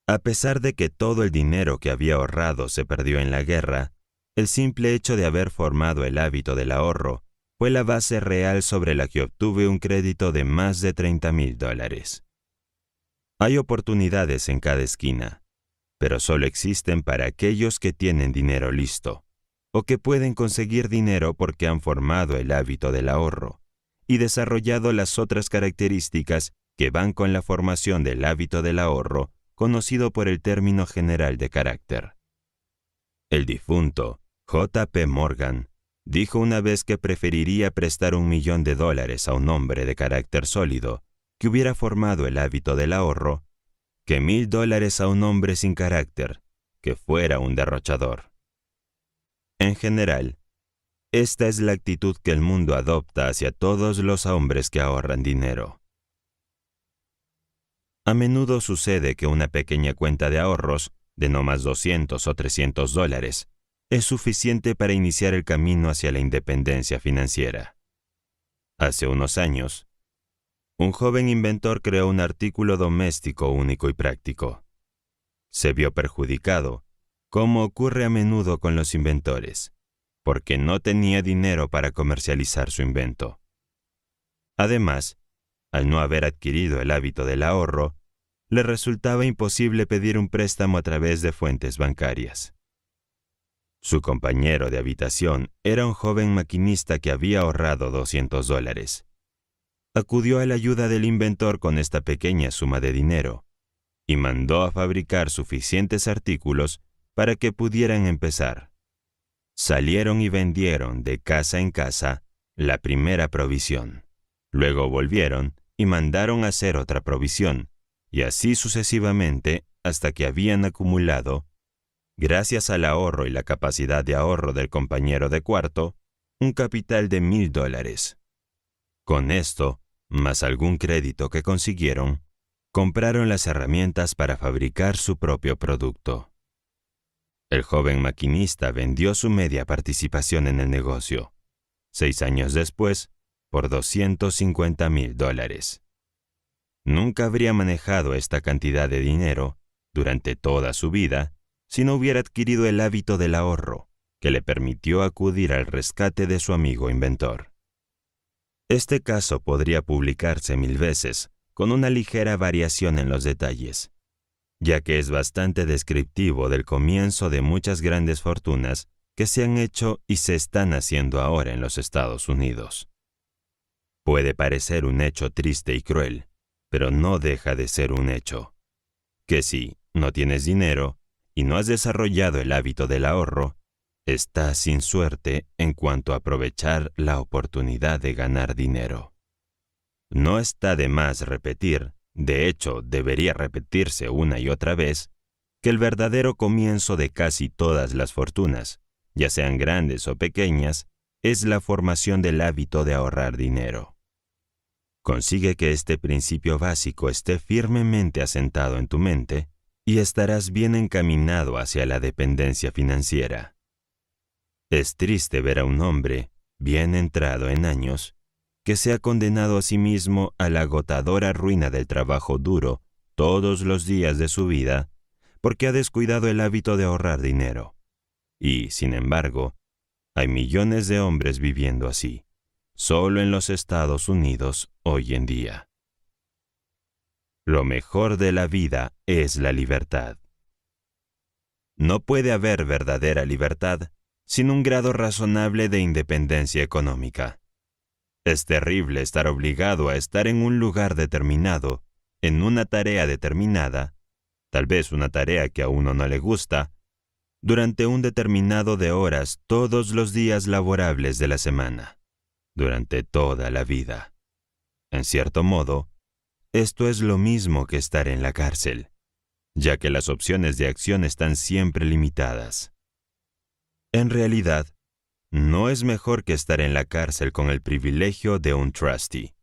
A pesar de que todo el dinero que había ahorrado se perdió en la guerra, el simple hecho de haber formado el hábito del ahorro fue la base real sobre la que obtuve un crédito de más de $30,000. Hay oportunidades en cada esquina, pero solo existen para aquellos que tienen dinero listo, o que pueden conseguir dinero porque han formado el hábito del ahorro y desarrollado las otras características que van con la formación del hábito del ahorro, conocido por el término general de carácter. El difunto J. P. Morgan dijo una vez que preferiría prestar $1 millón a un hombre de carácter sólido que hubiera formado el hábito del ahorro que $1,000 a un hombre sin carácter que fuera un derrochador. En general, esta es la actitud que el mundo adopta hacia todos los hombres que ahorran dinero. A menudo sucede que una pequeña cuenta de ahorros, de no más $200 o $300, es suficiente para iniciar el camino hacia la independencia financiera. Hace unos años, un joven inventor creó un artículo doméstico único y práctico. Se vio perjudicado, como ocurre a menudo con los inventores, porque no tenía dinero para comercializar su invento. Además, al no haber adquirido el hábito del ahorro, le resultaba imposible pedir un préstamo a través de fuentes bancarias. Su compañero de habitación era un joven maquinista que había ahorrado $200. Acudió a la ayuda del inventor con esta pequeña suma de dinero y mandó a fabricar suficientes artículos para que pudieran empezar. Salieron y vendieron de casa en casa la primera provisión. Luego volvieron y mandaron a hacer otra provisión, y así sucesivamente hasta que habían acumulado, gracias al ahorro y la capacidad de ahorro del compañero de cuarto, un capital de $1,000. Con esto, más algún crédito que consiguieron, compraron las herramientas para fabricar su propio producto. El joven maquinista vendió su media participación en el negocio, 6 años después, por $250,000. Nunca habría manejado esta cantidad de dinero durante toda su vida si no hubiera adquirido el hábito del ahorro, que le permitió acudir al rescate de su amigo inventor. Este caso podría publicarse 1000 veces, con una ligera variación en los detalles, ya que es bastante descriptivo del comienzo de muchas grandes fortunas que se han hecho y se están haciendo ahora en los Estados Unidos. Puede parecer un hecho triste y cruel, pero no deja de ser un hecho. Que si no tienes dinero y no has desarrollado el hábito del ahorro, estás sin suerte en cuanto a aprovechar la oportunidad de ganar dinero. No está de más repetir, de hecho debería repetirse una y otra vez, que el verdadero comienzo de casi todas las fortunas, ya sean grandes o pequeñas, es la formación del hábito de ahorrar dinero. Consigue que este principio básico esté firmemente asentado en tu mente y estarás bien encaminado hacia la dependencia financiera. Es triste ver a un hombre, bien entrado en años, que se ha condenado a sí mismo a la agotadora ruina del trabajo duro todos los días de su vida porque ha descuidado el hábito de ahorrar dinero. Y, sin embargo, hay millones de hombres viviendo así, solo en los Estados Unidos hoy en día. Lo mejor de la vida es la libertad. No puede haber verdadera libertad sin un grado razonable de independencia económica. Es terrible estar obligado a estar en un lugar determinado, en una tarea determinada, tal vez una tarea que a uno no le gusta, durante un determinado de horas todos los días laborables de la semana, durante toda la vida. En cierto modo, esto es lo mismo que estar en la cárcel, ya que las opciones de acción están siempre limitadas. En realidad, no es mejor que estar en la cárcel con el privilegio de un trustee.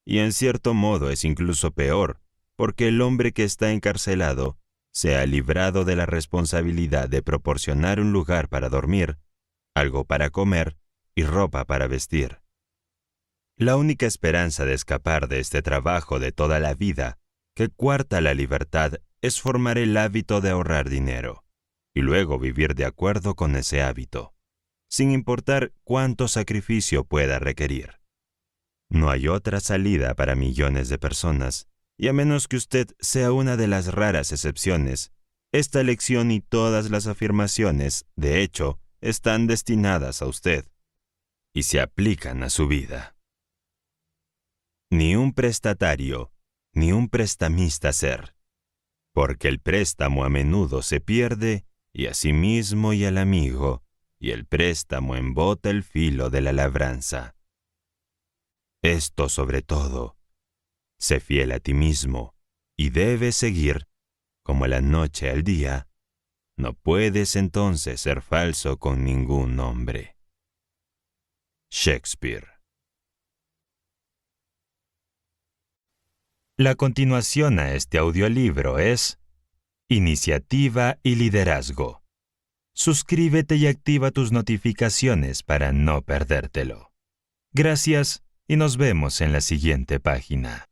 Y en cierto modo es incluso peor, porque el hombre que está encarcelado se ha librado de la responsabilidad de proporcionar un lugar para dormir, algo para comer y ropa para vestir. La única esperanza de escapar de este trabajo de toda la vida, que coarta la libertad, es formar el hábito de ahorrar dinero, y luego vivir de acuerdo con ese hábito, sin importar cuánto sacrificio pueda requerir. No hay otra salida para millones de personas, y a menos que usted sea una de las raras excepciones, esta lección y todas las afirmaciones, de hecho, están destinadas a usted, y se aplican a su vida. Ni un prestatario, ni un prestamista ser, porque el préstamo a menudo se pierde, y a sí mismo y al amigo, y el préstamo embota el filo de la labranza. Esto sobre todo, sé fiel a ti mismo, y debes seguir, como la noche al día, no puedes entonces ser falso con ningún hombre. Shakespeare. La continuación a este audiolibro es Iniciativa y Liderazgo. Suscríbete y activa tus notificaciones para no perdértelo. Gracias y nos vemos en la siguiente página.